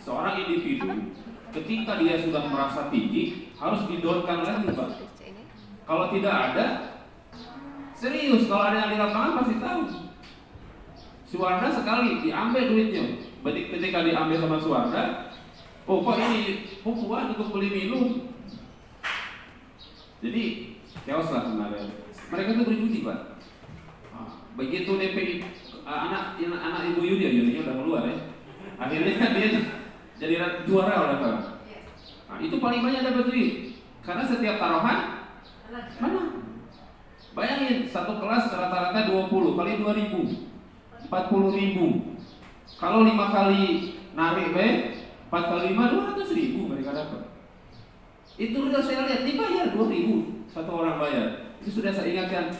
seorang individu ketika dia sudah merasa tinggi harus didorkan lagi Pak. Kalau tidak ada, serius, kalau ada yang di lapangan pasti tahu. Suwarda sekali diambil duitnya. Ketika diambil sama Suwarda, oh Pak ini pupuan untuk beli minum. Jadi chaos lah kemarin. Mereka itu berjudi Pak. Begitu DPI anak Ibu Yuni udah keluar ya. Akhirnya kan dia jadi juara oleh Pak. Nah, itu paling banyak dapat duit. Karena setiap taruhan mana? Bayangin satu kelas rata-rata 20 kali 2.000, 40.000. Kalau 5 kali narik 4 kali 5 200.000 mereka dapat. Itu sudah saya lihat dibayar 2.000 satu orang bayar. Itu sudah saya ingatkan,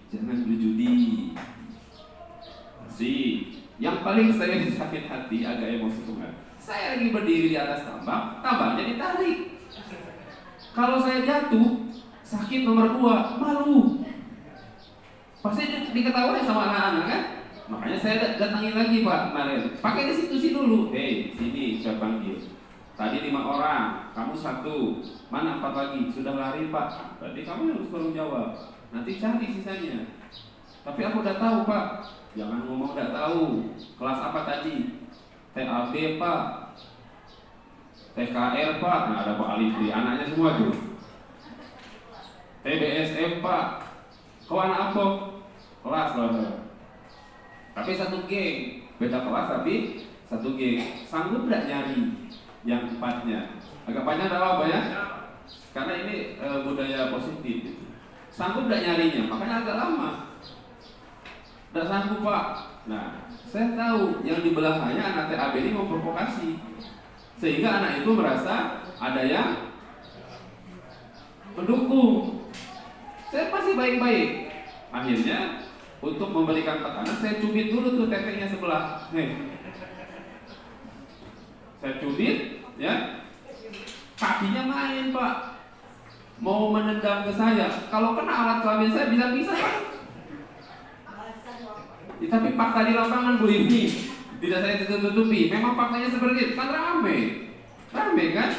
jangan berjudi. Yang paling saya sakit hati, agak emosi kemarin. Saya lagi berdiri di atas tambangnya ditarik. Kalau saya jatuh, sakit nomor 2, malu. Pasti diketahui sama anak-anak kan? Makanya saya datangin lagi Pak kemarin. Pakai restitusi dulu. Sini saya panggil. Tadi 5 orang, kamu 1. Mana 4 lagi? Sudah lari Pak. Berarti kamu harus tanggung jawab. Nanti cari sisanya. Tapi aku udah tahu Pak. Jangan ngomong udah tahu. Kelas apa tadi? TAB Pak, TKR Pak. Nah ada Pak Alifri, anaknya semua tuh. TBSM Pak. Kau anak apa? Kelas loh. Tapi 1 geng, beda kelas tapi 1 geng. Sanggup gak nyari yang 4-nya? Agak banyak apa ya? Karena ini budaya positif. Sanggup gak nyarinya? Makanya agak lama. Gak sanggup Pak. Nah, saya tahu yang di belakangnya anak TAB ini memprovokasi, sehingga anak itu merasa ada yang mendukung. Saya masih baik-baik. Akhirnya untuk memberikan tekanan, saya cubit dulu tuh tetenya sebelah. Saya cubit, ya. Kakinya main Pak. Mau menendang ke saya. Kalau kena alat kelamin saya bisa-bisa Pak. Ya, tapi fakta di lapangan Bu ini tidak saya tutup-tutupi. Memang faktanya seperti itu. Kan rame kan?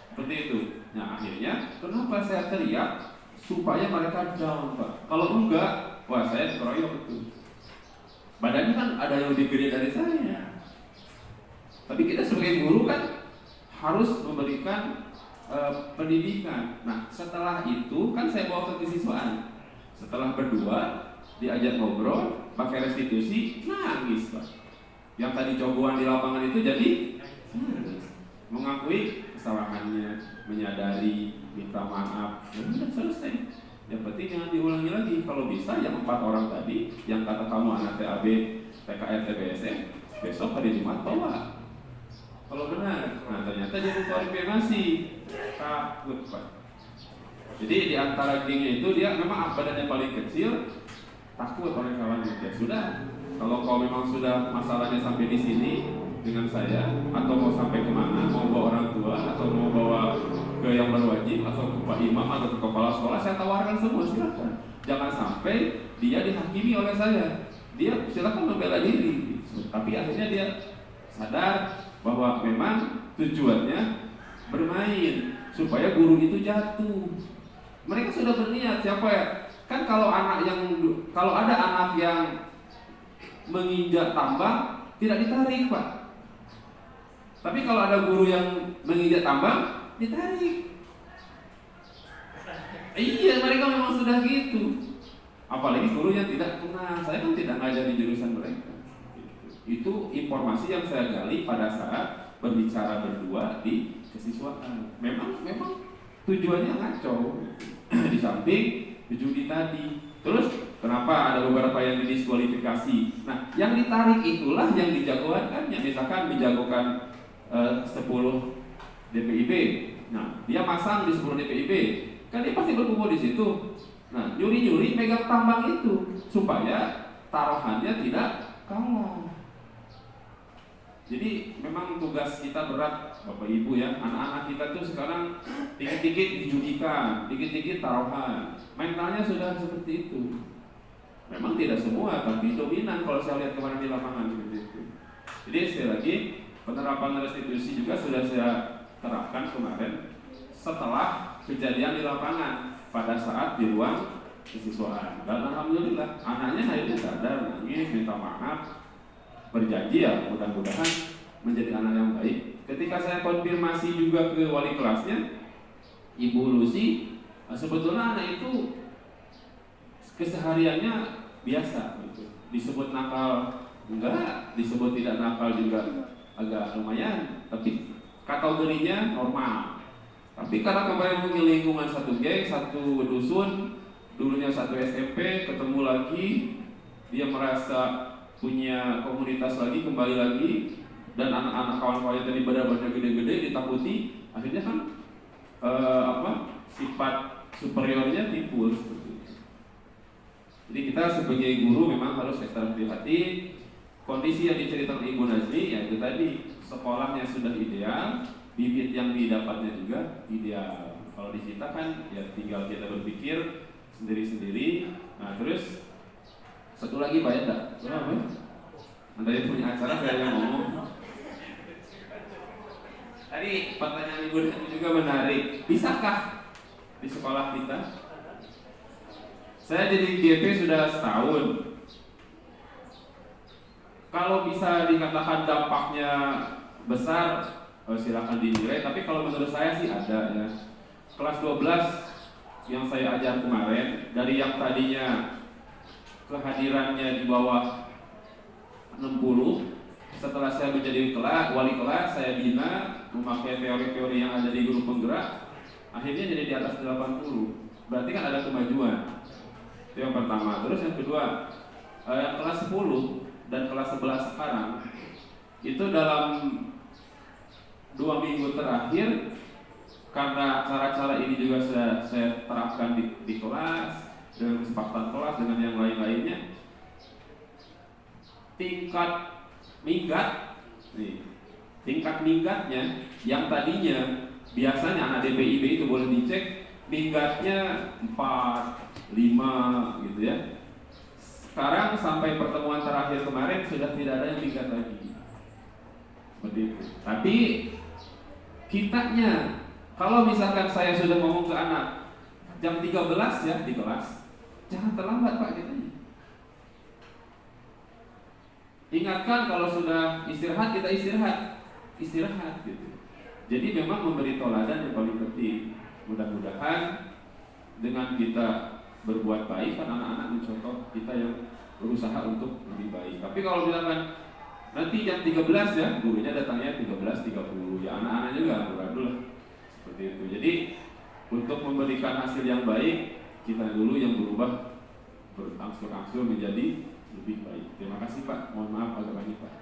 Seperti itu. Nah akhirnya kenapa saya teriak supaya mereka down Pak. Kalau enggak, wah saya dikeroyok itu. Badannya kan ada yang lebih gede dari saya. Tapi kita sebagai guru kan harus memberikan pendidikan. Nah setelah itu kan saya bawa ke kesiswaan. Setelah berdua diajak ngobrol, pakai restitusi, nangis Pak. Yang tadi cogoan di lapangan itu jadi mengakui kesalahannya, menyadari, minta maaf, dan sudah selesai. Yang penting jangan diulangi lagi. Kalau bisa yang 4 orang tadi, yang kata kamu anak TAB, TKR, TBSM, besok hari Jumat bawa. Kalau benar, nah ternyata dia klarifikasi, takut Pak. Jadi di antara gengnya itu dia memang badannya paling kecil, takut oleh kawannya. Ya sudah, kalau kau memang sudah masalahnya sampai di sini dengan saya, atau mau sampai kemana, mau bawa orang tua, atau mau bawa ke yang berwajib, atau ke Pak Imam, atau ke kepala sekolah, saya tawarkan semua, silakan. Jangan sampai dia dihakimi oleh saya. Dia silakan membela diri. Tapi akhirnya dia sadar bahwa memang tujuannya bermain supaya guru itu jatuh. Mereka sudah berniat, siapa ya? Kan kalau ada anak yang menginjak tambang tidak ditarik, Pak. Tapi kalau ada guru yang menginjak tambang, ditarik. Iya, mereka memang sudah gitu. Apalagi guru yang tidak kenal. Saya kan tidak ngajar di jurusan mereka. Itu informasi yang saya gali pada saat berbicara berdua di kesiswaan. Memang tujuannya ngaco. Di samping judi tadi. Terus kenapa ada beberapa yang didiskualifikasi? Nah, yang ditarik itulah yang dijagokan. Yang misalkan dijagokan 10 DPIB. Nah, dia masang di 10 DPIB. Kan dia pasti berkumpul di situ. Nah, nyuri-nyuri megang tambang itu supaya taruhannya tidak kalah. Jadi memang tugas kita berat, Bapak Ibu ya. Anak-anak kita tuh sekarang dikit-dikit dijudikan, dikit-dikit taruhan. Mentalnya sudah seperti itu. Memang tidak semua, tapi dominan kalau saya lihat kemarin di lapangan seperti itu. Jadi sekali lagi penerapan restitusi juga sudah saya terapkan kemarin setelah kejadian di lapangan pada saat di ruang kesiswaan. Dan alhamdulillah anaknya akhirnya sadar, nangis, minta maaf, berjanji ya mudah-mudahan menjadi anak yang baik. Ketika saya konfirmasi juga ke wali kelasnya, Ibu Lucy, sebetulnya anak itu kesehariannya biasa gitu. Disebut nakal enggak, disebut tidak nakal juga agak lumayan, tapi kategorinya normal. Tapi karena kemarin mungkin lingkungan satu geng, satu dusun, dulunya satu SMP, ketemu lagi, dia merasa punya komunitas lagi, kembali lagi, dan anak-anak kawan-kawan tadi badan-badan gede-gede ditakuti, akhirnya kan sifat superiornya timbul seperti itu. Jadi kita sebagai guru memang harus ekstra hati-hati. Kondisi yang diceritakan Ibu Nazmi, yaitu tadi sekolahnya sudah ideal, bibit yang didapatnya juga ideal. Kalau di kita kan ya tinggal kita berpikir sendiri-sendiri. Nah terus satu lagi Pak Enda, Anda yang punya acara saya yang ngomong. Tadi pertanyaan Ibu Nazmi juga menarik. Bisakah di sekolah kita? Saya jadi GP sudah setahun. Kalau bisa dikatakan dampaknya besar, silakan dinilai. Tapi kalau menurut saya sih ada ya. Kelas 12 yang saya ajar kemarin, dari yang tadinya kehadirannya di bawah 60, setelah saya menjadi wali kelas, saya bina memakai teori-teori yang ada di guru penggerak, akhirnya jadi di atas 80. Berarti kan ada kemajuan. Itu yang pertama. Terus yang kedua, yang kelas 10 dan kelas 11 sekarang itu dalam 2 minggu terakhir, karena cara-cara ini juga saya terapkan di kelas dengan kesepakatan kelas dengan yang lain-lainnya, tingkat minggatnya yang tadinya biasanya anak DPIB itu boleh dicek minggatnya 4, 5 gitu ya. Sekarang sampai pertemuan terakhir kemarin sudah tidak ada yang minggat lagi. Begitu. Tapi kitanya, kalau misalkan saya sudah ngomong ke anak jam 13 ya di kelas, jangan terlambat Pak gitu. Ingatkan kalau sudah istirahat, kita istirahat gitu. Jadi memang memberi teladan yang paling penting. Mudah-mudahan dengan kita berbuat baik kan anak-anak mencontoh kita yang berusaha untuk lebih baik. Tapi kalau misalkan nanti jam 13 ya, gurunya datangnya 13.30, ya anak-anak juga ragu lah seperti itu. Jadi untuk memberikan hasil yang baik, kita dulu yang berubah berangsur-angsur menjadi lebih baik. Terima kasih Pak, mohon maaf agak banyak Pak.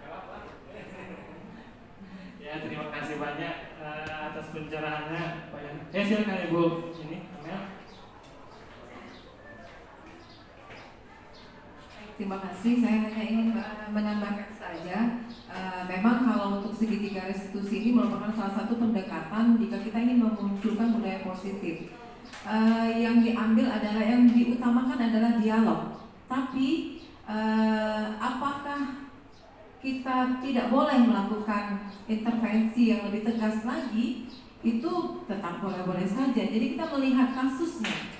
Ya terima kasih banyak atas pencerahannya Pak Yan. Silakan Ibu ini Amel. Terima kasih, saya hanya ingin menambahkan saja, memang kalau untuk segitiga restitusi ini merupakan salah satu pendekatan jika kita ingin memunculkan budaya positif. Yang diambil adalah, yang diutamakan adalah dialog. Tapi apakah kita tidak boleh melakukan intervensi yang lebih tegas lagi? Itu tetap boleh-boleh saja. Jadi kita melihat kasusnya.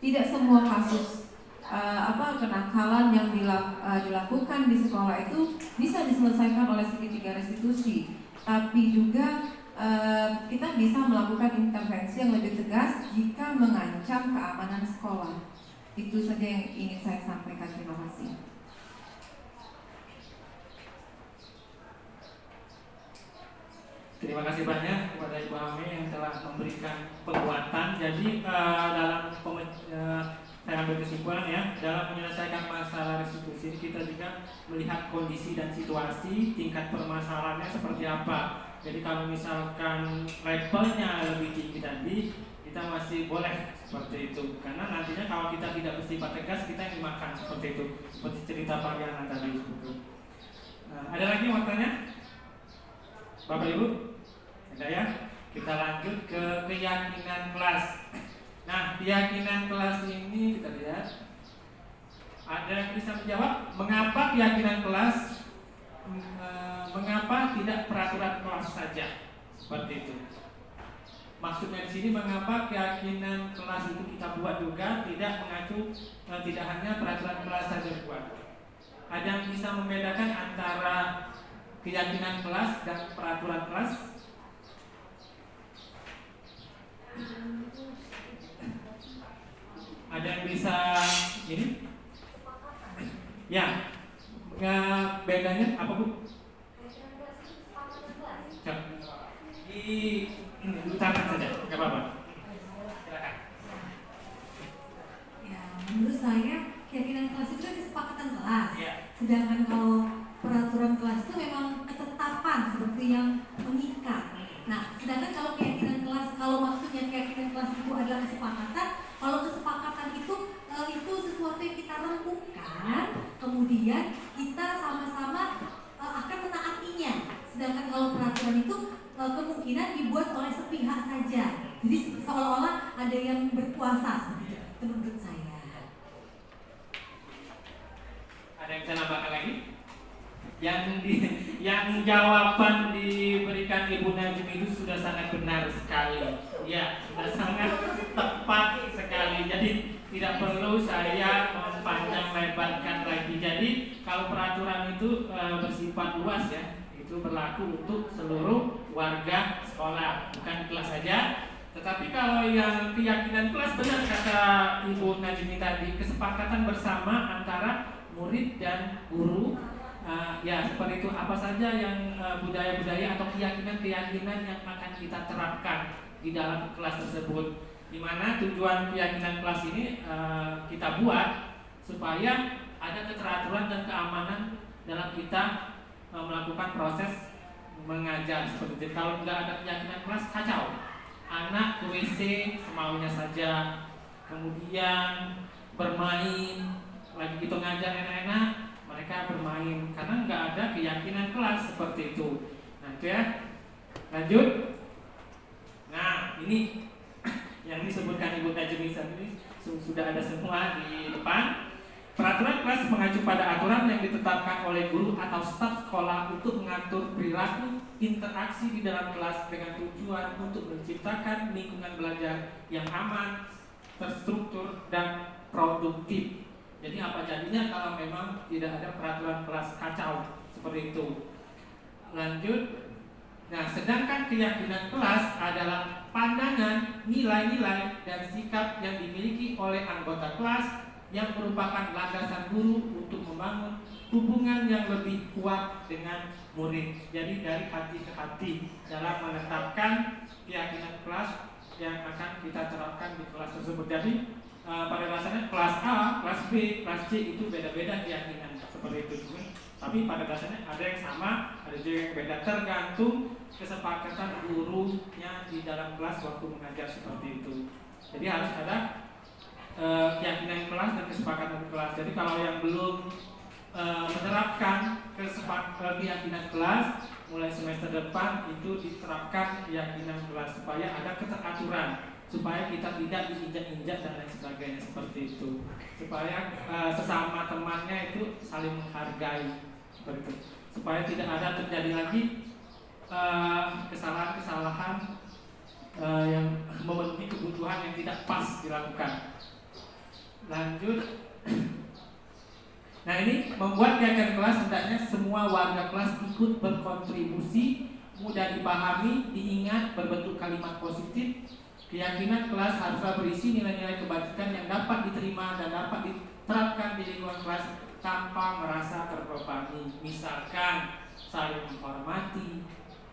Tidak semua kasus kenakalan yang dilakukan di sekolah itu bisa diselesaikan oleh segitiga restitusi, tapi juga kita bisa melakukan intervensi yang lebih tegas jika mengancam keamanan sekolah. Itu saja yang ingin saya sampaikan. Terima kasih. Terima kasih banyak kepada Ibu Ame yang telah memberikan penguatan. Jadi saya ambil kesimpulan ya, dalam menyelesaikan masalah restitusi kita juga melihat kondisi dan situasi, tingkat permasalahannya seperti apa. Jadi kalau misalkan levelnya lebih tinggi tadi, kita masih boleh seperti itu. Karena nantinya kalau kita tidak bersifat tegas, kita yang dimakan seperti itu. Seperti cerita Pak Yana tadi. Ada lagi yang mau tanya? Bapak Ibu? Ada ya? Kita lanjut ke keyakinan kelas. Nah, keyakinan kelas ini kita lihat. Ada yang bisa menjawab mengapa keyakinan kelas, mengapa tidak peraturan kelas saja? Seperti itu. Maksudnya di sini mengapa keyakinan kelas itu kita buat juga tidak mengacu, tidak hanya peraturan kelas saja buat. Ada yang bisa membedakan antara keyakinan kelas dan peraturan kelas? Ada yang bisa ini? Ya, bedanya apa Bu? Di ini utarakan saja, nggak apa-apa. Silakan. Ya, menurut saya keyakinan kelas itu kan kesepakatan kelas. Ya. Sedangkan kalau peraturan kelas itu memang ketetapan seperti yang mengikat. Nah, sedangkan kalau keyakinan kelas, kalau maksudnya keyakinan kelas itu adalah kesepakatan, kalau kesepakatan itu sesuatu yang kita renungkan, kemudian kita sama-sama akan menaatinya. Sedangkan kalau peraturan itu kemungkinan dibuat oleh sepihak saja. Jadi seolah-olah ada yang berkuasa seperti itu. Itu menurut saya. Ada yang bisa nambahkan lagi? Yang jawaban diberikan Ibu Najim itu sudah sangat benar sekali. Ya, sudah sangat tepat sekali. Jadi tidak perlu saya mempanjang lebarkan lagi. Jadi kalau peraturan itu bersifat luas ya, itu berlaku untuk seluruh warga sekolah, bukan kelas saja. Tetapi kalau yang keyakinan kelas, benar kata Ibu Najmi tadi, kesepakatan bersama antara murid dan guru. Ya seperti itu, apa saja yang budaya-budaya atau keyakinan-keyakinan yang akan kita terapkan di dalam kelas tersebut, di mana tujuan keyakinan kelas ini kita buat supaya ada keteraturan dan keamanan dalam kita melakukan proses mengajar seperti itu. Kalau nggak ada keyakinan kelas, kacau. Anak ke WC semaunya saja, kemudian bermain, lagi kita ngajar enak-enak, mereka bermain karena nggak ada keyakinan kelas seperti itu. Nah itu ya, lanjut. Nah ini yang disebutkan Ibu Najmi ini sudah ada semua di depan. Peraturan kelas mengacu pada aturan yang ditetapkan oleh guru atau staf sekolah untuk mengatur perilaku interaksi di dalam kelas dengan tujuan untuk menciptakan lingkungan belajar yang aman, terstruktur, dan produktif. Jadi apa jadinya kalau memang tidak ada peraturan kelas kacau seperti itu. Lanjut. Nah, sedangkan keyakinan kelas adalah pandangan, nilai-nilai, dan sikap yang dimiliki oleh anggota kelas yang merupakan landasan guru untuk membangun hubungan yang lebih kuat dengan murid. Jadi dari hati ke hati dalam menetapkan keyakinan kelas yang akan kita terapkan di kelas tersebut. Jadi pada dasarnya kelas A, kelas B, kelas C itu beda-beda keyakinan seperti itu. Tapi pada dasarnya ada yang sama, ada juga yang beda, tergantung kesepakatan gurunya di dalam kelas waktu mengajar seperti itu. Jadi harus ada keyakinan kelas dan kesepakatan kelas. Jadi kalau yang belum menerapkan keyakinan kelas, mulai semester depan itu diterapkan keyakinan kelas supaya ada keteraturan, supaya kita tidak diinjak-injak dan lain sebagainya seperti itu, supaya sesama temannya itu saling menghargai seperti itu, supaya tidak ada terjadi lagi kesalahan-kesalahan yang memenuhi kebutuhan yang tidak pas dilakukan. Lanjut. Nah, ini membuat kegiatan kelas hendaknya semua warga kelas ikut berkontribusi, mudah dipahami, diingat, berbentuk kalimat positif. Keyakinan kelas haruslah berisi nilai-nilai kebajikan yang dapat diterima dan dapat diterapkan di lingkungan kelas tanpa merasa terbebani. Misalkan saling menghormati,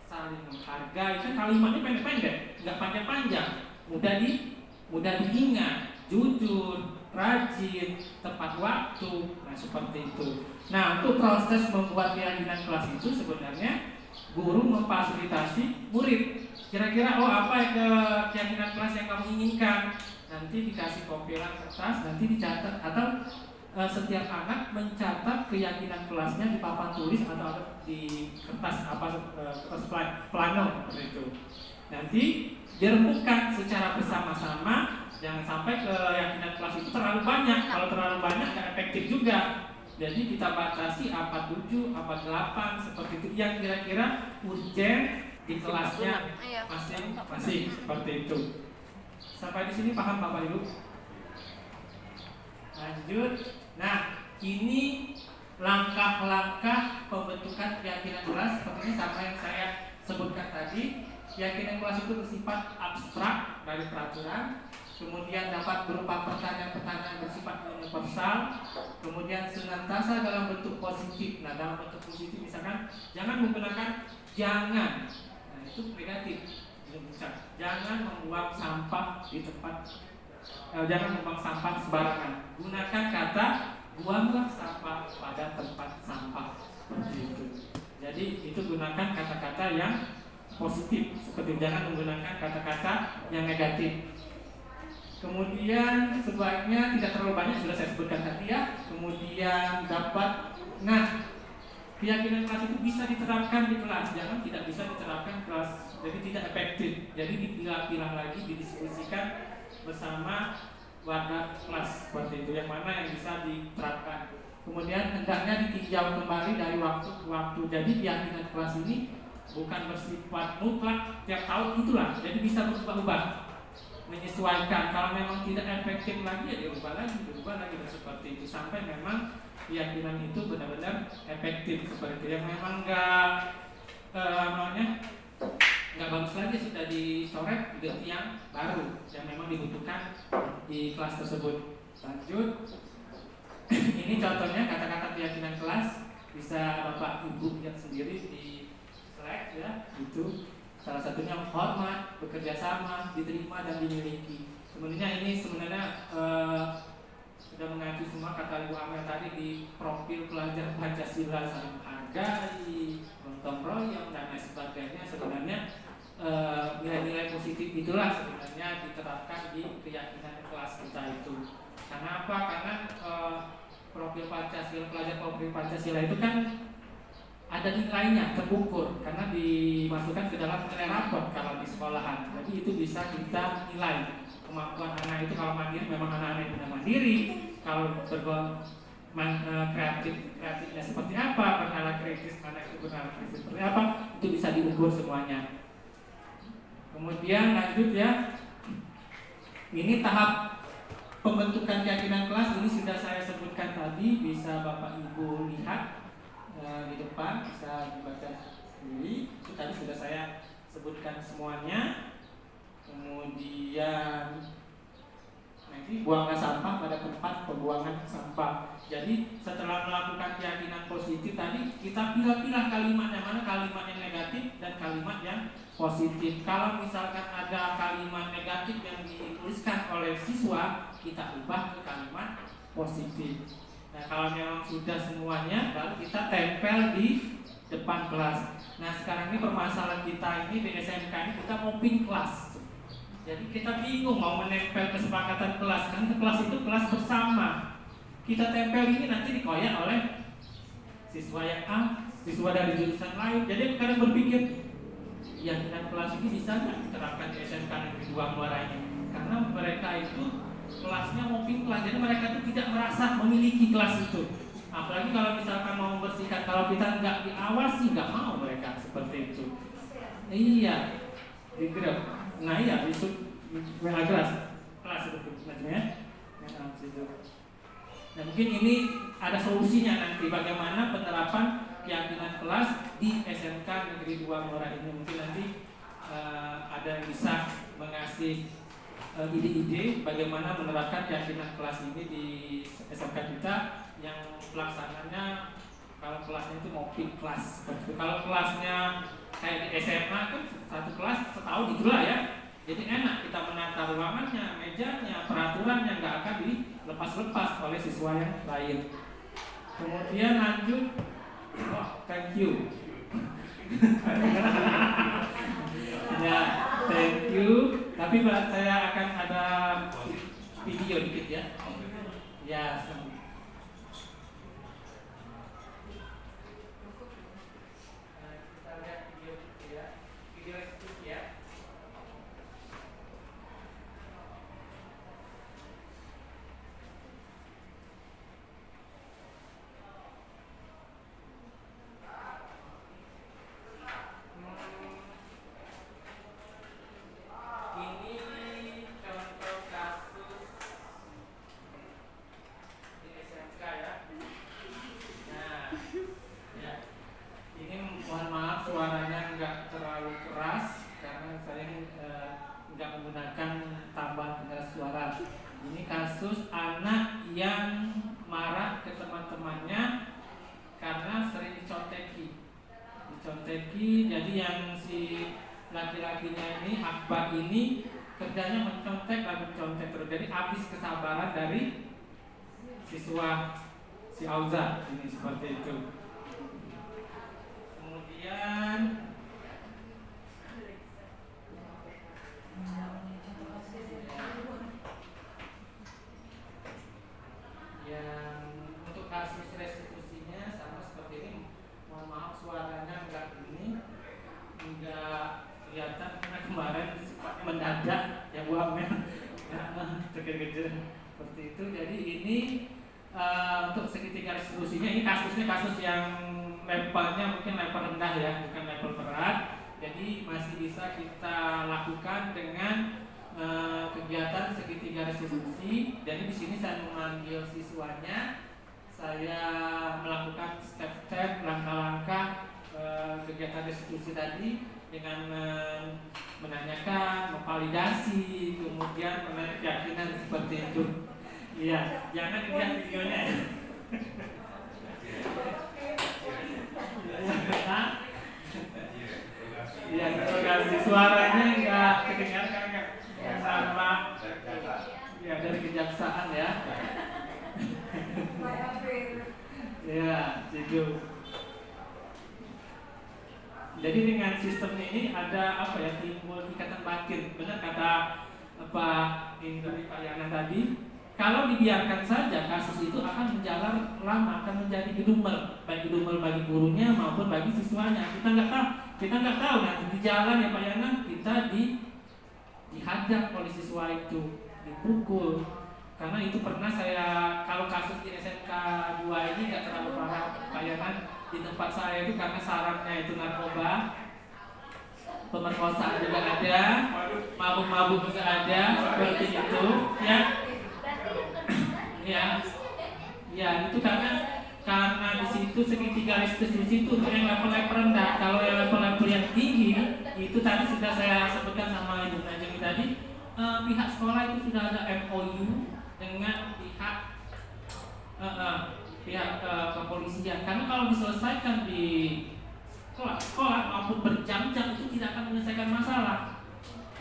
saling menghargai. Kan kalimatnya pendek-pendek, nggak panjang-panjang, mudah diingat, jujur, rajin, tepat waktu. Nah, seperti itu. Nah, untuk proses membuat keyakinan kelas itu sebenarnya guru memfasilitasi murid. Kira-kira apa keyakinan kelas yang kamu inginkan? Nanti dikasih kompilan kertas, nanti dicatat, atau setiap anak mencatat keyakinan kelasnya di papan tulis atau di kertas kertas plano seperti itu. Nanti dirembukan secara bersama-sama. Jangan sampai keyakinan kelas itu terlalu banyak. Kalau terlalu banyak nggak efektif juga. Jadi kita batasi apa 7, apa 8 seperti itu yang kira-kira urgent di kelasnya masing-masing seperti itu. Sampai di sini paham Bapak Ibu? Lanjut. Nah, ini langkah-langkah pembentukan keyakinan kelas seperti sama yang saya sebutkan tadi. Keyakinan kelas itu bersifat abstrak dari peraturan, kemudian dapat berupa pertanyaan-pertanyaan bersifat universal, kemudian senantiasa dalam bentuk positif. Nah, dalam bentuk positif misalkan jangan menggunakan jangan. Nah, itu negatif. Jangan membuang sampah di tempat jangan membuang sampah sembarangan. Gunakan kata buanglah sampah pada tempat sampah. Seperti itu. Jadi itu gunakan kata-kata yang positif, seperti jangan menggunakan kata-kata yang negatif. Kemudian sebaiknya tidak terlalu banyak, sudah saya sebutkan tadi ya. Kemudian keyakinan kelas itu bisa diterapkan di kelas, jangan tidak bisa diterapkan di kelas, jadi tidak efektif. Jadi dipilah-pilah lagi, didiskusikan bersama warga kelas seperti itu, yang mana yang bisa diterapkan. Kemudian hendaknya ditinjau kembali dari waktu ke waktu. Jadi keyakinan kelas ini bukan bersifat mutlak tiap tahun itulah, jadi bisa berubah-ubah, menyesuaikan. Kalau memang tidak efektif lagi ya dirubah lagi dan seperti itu sampai memang keyakinan itu benar-benar efektif seperti itu. Yang memang nggak bagus lagi sudah dicoret ganti yang baru yang memang dibutuhkan di kelas tersebut. Lanjut. Ini contohnya kata-kata keyakinan kelas, bisa Bapak Ibu lihat sendiri di slide ya. Itu salah satunya hormat, bekerja sama, diterima dan dimiliki. Sebenarnya ini sudah mengacu semua kata Ibu Amel tadi di profil pelajar Pancasila, saling menghargai, gotong royong dan lain sebagainya. Sebenarnya nilai-nilai positif itulah sebenarnya diterapkan di keyakinan kelas kita itu. Karena apa? Karena profil Pancasila, pelajar profil Pancasila itu kan ada nilainya terukur karena dimasukkan ke dalam nilai rapor kalau di sekolahan. Jadi itu bisa kita nilai kemampuan anak itu. Kalau mandiri memang anak-anak yang benar mandiri, kalau kreatifnya seperti apa, bernalar kritis anak itu bernalar kritis seperti apa, itu bisa diukur semuanya. Kemudian lanjut ya, ini tahap pembentukan keyakinan kelas ini sudah saya sebutkan tadi, bisa Bapak Ibu lihat di depan, bisa dibaca sendiri. Itu tadi sudah saya sebutkan semuanya. Kemudian nanti buanglah sampah pada tempat pembuangan sampah. Jadi setelah melakukan keyakinan positif tadi, kita pilih-pilih kalimatnya, mana kalimat yang negatif dan kalimat yang positif. Kalau misalkan ada kalimat negatif yang dituliskan oleh siswa, kita ubah ke kalimat positif. Nah, kalau memang sudah semuanya, baru kita tempel di depan kelas. Nah, sekarang ini permasalahan kita ini di SMK ini kita mau pin kelas. Jadi kita bingung mau menempel kesepakatan kelas, kan kelas itu kelas bersama. Kita tempel ini nanti dikoyak oleh siswa yang A, siswa dari jurusan lain. Jadi kadang berpikir, keyakinan kelas ini bisa nggak diterapkan di SMK Negeri 2 Muara ini? Karena mereka itu kelasnya mau pin kelas, jadi mereka itu tidak merasa memiliki kelas itu. Apalagi kalau misalkan mau membersihkan, kalau kita nggak diawasi, nggak mau mereka seperti itu. Iya, di grab. Nah iya, itu kelas itu macamnya. Dan mungkin ini ada solusinya nanti bagaimana penerapan keyakinan kelas di SMK Negeri 2 Muara ini. Mungkin nanti ada yang bisa mengasih ide-ide bagaimana menerapkan keyakinan kelas ini di SMK kita yang pelaksananya kalau kelasnya itu ngopi kelas. Kalau kelasnya kayak di SMA kan satu kelas setahun gitu lah ya. Jadi enak kita menata ruangannya, mejanya, peraturannya nggak akan dilepas-lepas oleh siswa yang lain. Kemudian lanjut, thank you. Ya, thank you. Tapi saya akan ada video dikit ya. Ya. Kita lihat video dikit ya. Video restitusi ya. Ini contoh kasus di SMK ya. Nah, ya. Ini mohon maaf suaranya nggak terlalu keras karena saya nggak menggunakan tambahan pengeras suara. Ini kasus anak yang marah ke teman-temannya karena sering diconteki. Jadi yang si laki-lakinya ini Akbar ini kerjanya mencontek terus. Jadi habis kesabaran dari siswa si Auza ini seperti itu. Kemudian yang untuk kasus restitusinya sama seperti ini. Mohon maaf suaranya enggak kelihatan karena kemarin mendadak yang Bu Amel terkejar seperti itu. Jadi ini untuk segitiga restitusinya ini kasusnya kasus yang levelnya mungkin level rendah ya, bukan level berat. Jadi masih bisa kita lakukan dengan kegiatan segitiga restitusi. Jadi di sini saya memanggil siswanya, saya melakukan step-step, langkah-langkah kegiatan restitusi tadi dengan menanyakan, memvalidasi, kemudian menarik keyakinan seperti itu. Iya, jangan lihat videonya ya. Iya, interogasi suaranya nggak kedengaran kan? Sama ya dari kejaksaan ya. Ya, gitu. Jadi dengan sistem ini ada apa ya, timbul ikatan batin. Benar kata Pak Indri Pak Yana tadi. Kalau dibiarkan saja kasus itu akan menjalar lama, akan menjadi gedumel, baik gedumel bagi gurunya maupun bagi siswanya. Kita nggak tahu nanti di jalan ya Pak Yana kita dihadang oleh siswa itu, dipukul. Karena itu pernah saya, kalau kasus di SMK 2 ini nggak terlalu parah Pak Yana, di tempat saya itu karena sarangnya itu narkoba, pemerkosaan juga ada, mabuk-mabuk juga ada, seperti itu ya. Ya itu karena di situ segitiga restitusi itu untuk yang level-level rendah. Kalau yang level-level yang tinggi itu tadi sudah saya sebutkan sama Ibu Najemi tadi, pihak sekolah itu sudah ada MOU dengan pihak kepolisian. Karena kalau diselesaikan di sekolah maupun berjam-jam itu tidak akan menyelesaikan masalah.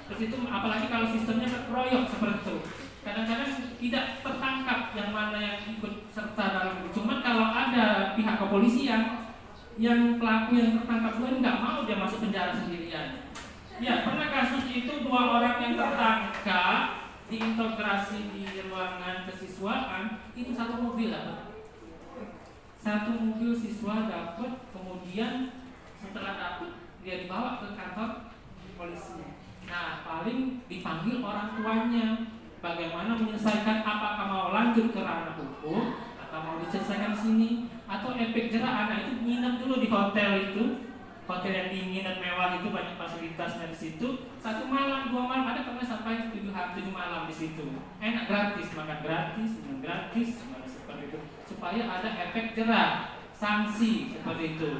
Terus itu apalagi kalau sistemnya berproyok seperti itu. Kadang-kadang tidak tertangkap yang mana yang ikut serta dalam itu. Cuman kalau ada pihak kepolisian yang pelaku yang tertangkap itu nggak mau dia masuk penjara sendirian. Ya, pernah kasus itu 2 orang yang tertangkap diintegrasi di ruangan kesiswaan itu 1 mobil dapat. 1 mobil siswa dapat, kemudian setelah dapat dia dibawa ke kantor polisi. Nah, paling dipanggil orang tuanya. Bagaimana menyelesaikan, apakah mau lanjut ke ranah hukum atau mau diselesaikan sini, atau efek jerah anak itu nginep dulu di hotel itu hotel yang dingin dan mewah itu, banyak fasilitasnya di situ. 1 malam, 2 malam, ada pernah sampai 7 malam di situ. Enak, gratis, makan gratis, minum gratis, seperti itu. Supaya ada efek jerah, sanksi seperti itu.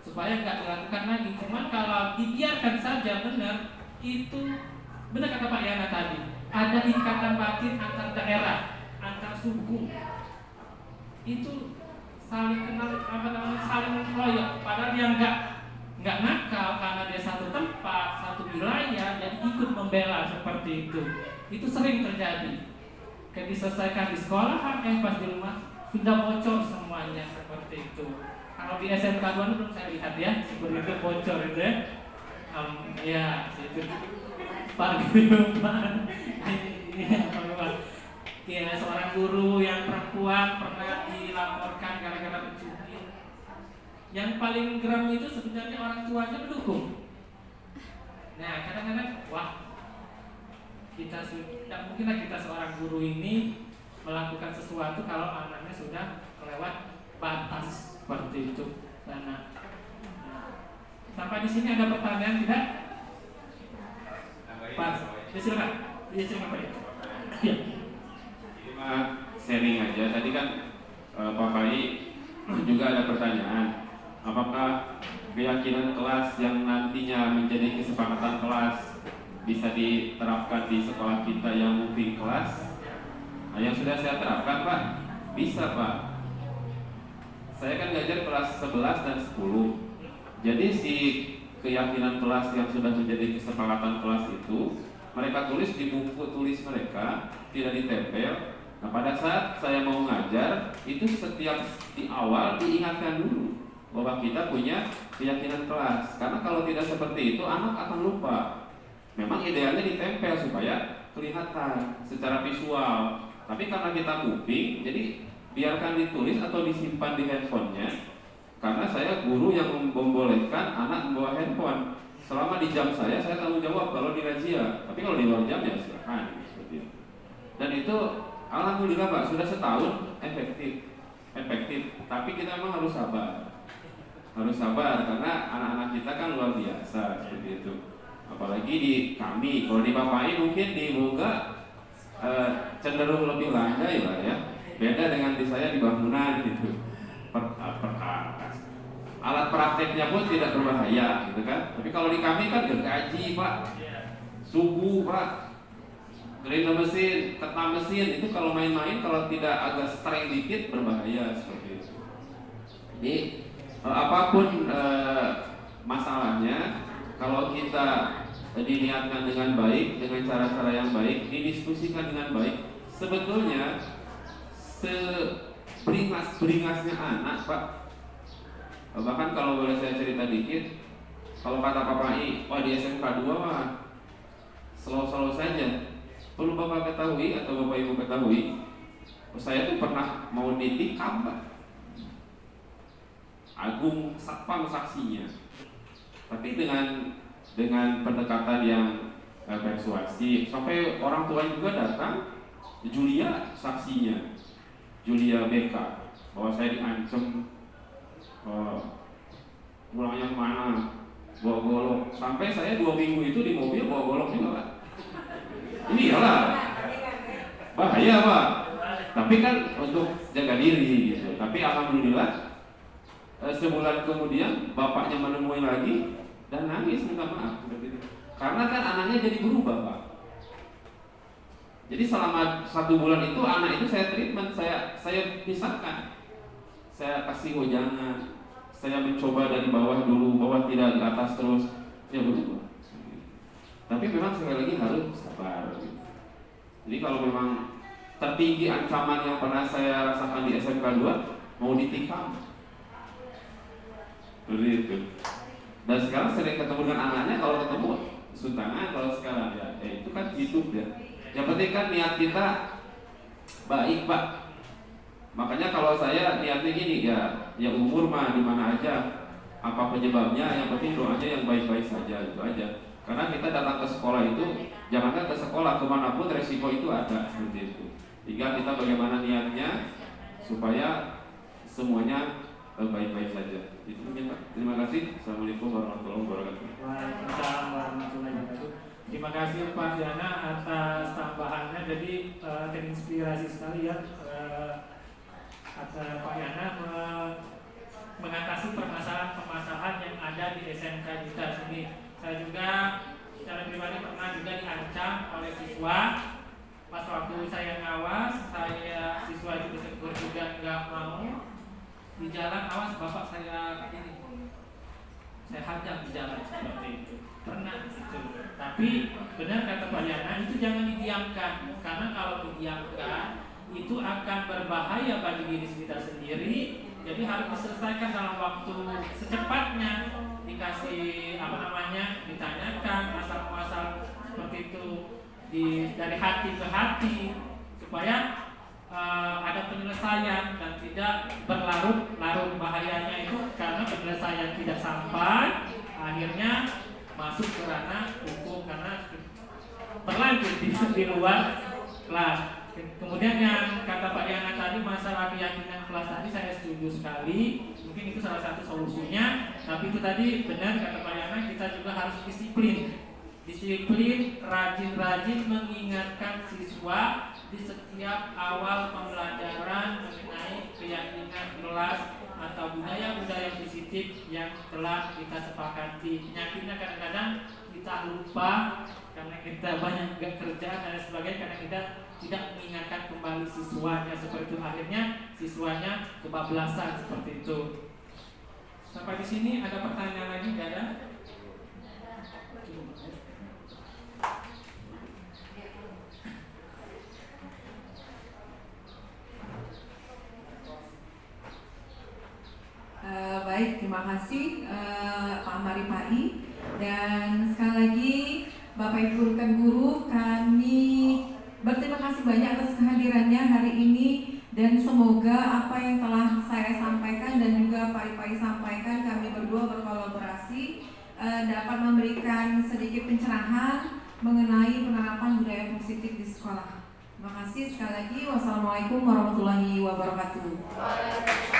Supaya nggak dilakukan lagi. Cuman kalau dibiarkan saja benar, itu benar kata Pak Yana tadi. Ada ikatan batin antar daerah, antar suku. Itu saling kenal, saling mengeroyok. Padahal dia nggak nakal karena dia satu tempat, satu wilayah, jadi ikut membela seperti itu. Itu sering terjadi. Ketika diselesaikan di sekolahan, pas di rumah sudah bocor semuanya seperti itu. Kalau di SMK 2 belum saya lihat ya, seperti itu bocor itu ya. Ya, itu paguyuban. Ya, seorang guru yang perempuan pernah dilaporkan gara-gara mencuri. Yang paling geram itu sebenarnya orang tuanya mendukung. Nah, kadang-kadang kita tidak mungkinlah kita seorang guru ini melakukan sesuatu kalau anaknya sudah melewat batas seperti itu. Nah, sampai di sini ada pertanyaan tidak? Pak, silakan. Silakan Pak. Ya. Cuma sharing aja. Tadi kan Pak Pai juga ada pertanyaan. Apakah keyakinan kelas yang nantinya menjadi kesepakatan kelas bisa diterapkan di sekolah kita yang moving kelas? Nah, yang sudah saya terapkan Pak, bisa Pak. Saya kan ngajar kelas 11 dan 10. Jadi si keyakinan kelas yang sudah menjadi kesepakatan kelas itu mereka tulis di buku tulis mereka, tidak ditempel. Nah, pada saat saya mau ngajar, itu setiap di awal diingatkan dulu bahwa kita punya keyakinan kelas. Karena kalau tidak seperti itu, anak akan lupa. Memang idealnya ditempel supaya kelihatan secara visual. Tapi karena kita moving, jadi biarkan ditulis atau disimpan di handphonenya. Karena saya guru yang membolehkan anak membawa handphone. Selama di jam saya tanggung jawab kalau di razia. Tapi kalau di luar jam ya silakan seperti itu. Dan itu alhamdulillah Pak sudah setahun efektif. Tapi kita memang harus sabar. Harus sabar karena anak-anak kita kan luar biasa seperti itu. Apalagi di kami, kalau di Bapak mungkin di Boga cenderung lebih landai lah ya. Beda dengan di saya di bangunan gitu. Alat prakteknya pun tidak berbahaya gitu kan. Tapi kalau di kami kan gergaji Pak, suhu Pak, grinder mesin, ketam mesin itu kalau main-main kalau tidak agak strength dikit berbahaya seperti itu. Jadi apapun masalahnya, kalau kita diniatkan dengan baik, dengan cara-cara yang baik, didiskusikan dengan baik, sebetulnya seberingas-beringasnya anak Pak. Bahkan kalau boleh saya cerita dikit, kalau kata Bapak wah di SMK 2 mah slow-slow saja. Perlu Bapak ketahui atau Bapak Ibu ketahui, saya tuh pernah mau ditikam Pak. Agung satpam saksinya. Tapi dengan pendekatan yang persuasif, sampai orang tua juga datang, Julia saksinya, Julia BK, bahwa saya diancam pulangnya kemana, bawa golok. Sampai saya 2 minggu itu di mobil bawa golok juga Pak. Iyalah, bahaya Pak. Tapi kan untuk jaga diri gitu. Tapi alhamdulillah sebulan kemudian bapaknya menemui lagi dan nangis minta maaf gitu. Karena kan anaknya jadi berubah Pak. Jadi selama 1 bulan itu anak itu saya treatment, saya pisahkan, saya kasih wejangan. Saya mencoba dari bawah dulu, bawah tidak di atas terus, ya berubah. Tapi memang sekali lagi harus sabar. Jadi kalau memang tertinggi ancaman yang pernah saya rasakan di SMK 2, mau ditikam. Begitu. Dan sekarang sering ketemu dengan anaknya, kalau ketemu suntangan, kalau sekarang ya itu kan hidup ya. Yang penting kan niat kita baik Pak. Makanya kalau saya niatnya gini ya umur mah di mana aja, apa penyebabnya, yang penting doanya yang baik-baik saja, itu aja. Karena kita datang ke sekolah itu, jangankan ke sekolah, kemanapun resiko itu ada seperti itu. Tinggal kita bagaimana niatnya supaya semuanya baik-baik saja. Itu mungkin Pak. Terima kasih. Assalamualaikum warahmatullahi wabarakatuh. Waalaikumsalam warahmatullahi wabarakatuh. Terima kasih Pak Diana atas tambahannya. Jadi terinspirasi sekali ya atas Pak Diana mengatasi permasalahan-permasalahan yang ada di SMK kita sini. Saya juga secara pribadi pernah juga diancam oleh siswa. Pas waktu saya ngawas, siswa itu ditegur juga nggak mau. Di jalan awas bapak saya ini, saya hajar di jalan seperti itu. Pernah gitu. Tapi benar kata Pak Yana, itu jangan didiamkan. Karena kalau didiamkan itu akan berbahaya bagi diri kita sendiri. Jadi harus diselesaikan dalam waktu secepatnya. Dikasih ditanyakan asal-muasal seperti itu dari hati ke hati supaya ada penyelesaian dan tidak berlarut-larut. Bahayanya itu karena penyelesaian tidak sampai, akhirnya masuk ke ranah hukum karena berlanjut di luar kelas. Kemudian yang kata Pak Diana tadi masalah keyakinan kelas tadi saya setuju sekali. Mungkin itu salah satu solusinya. Tapi itu tadi benar kata Pak Diana, kita juga harus disiplin, rajin-rajin mengingatkan siswa di setiap awal pembelajaran mengenai keyakinan kelas atau budaya-budaya positif yang telah kita sepakati. Penyakitnya kadang-kadang kita lupa karena kita banyak kerja dan sebagainya, karena kita tidak mengingatkan kembali siswanya seperti itu, akhirnya siswanya kebablasan seperti itu. Sampai di sini ada pertanyaan lagi nggak ada? Baik, terima kasih Pak Maripai. Dan sekali lagi Bapak Ibu rekan guru, kami berterima kasih banyak atas kehadirannya hari ini. Dan semoga apa yang telah saya sampaikan dan juga Pak Ripai sampaikan, kami berdua berkolaborasi dapat memberikan sedikit pencerahan mengenai penerapan budaya positif di sekolah. Terima kasih sekali lagi. Wassalamualaikum warahmatullahi wabarakatuh.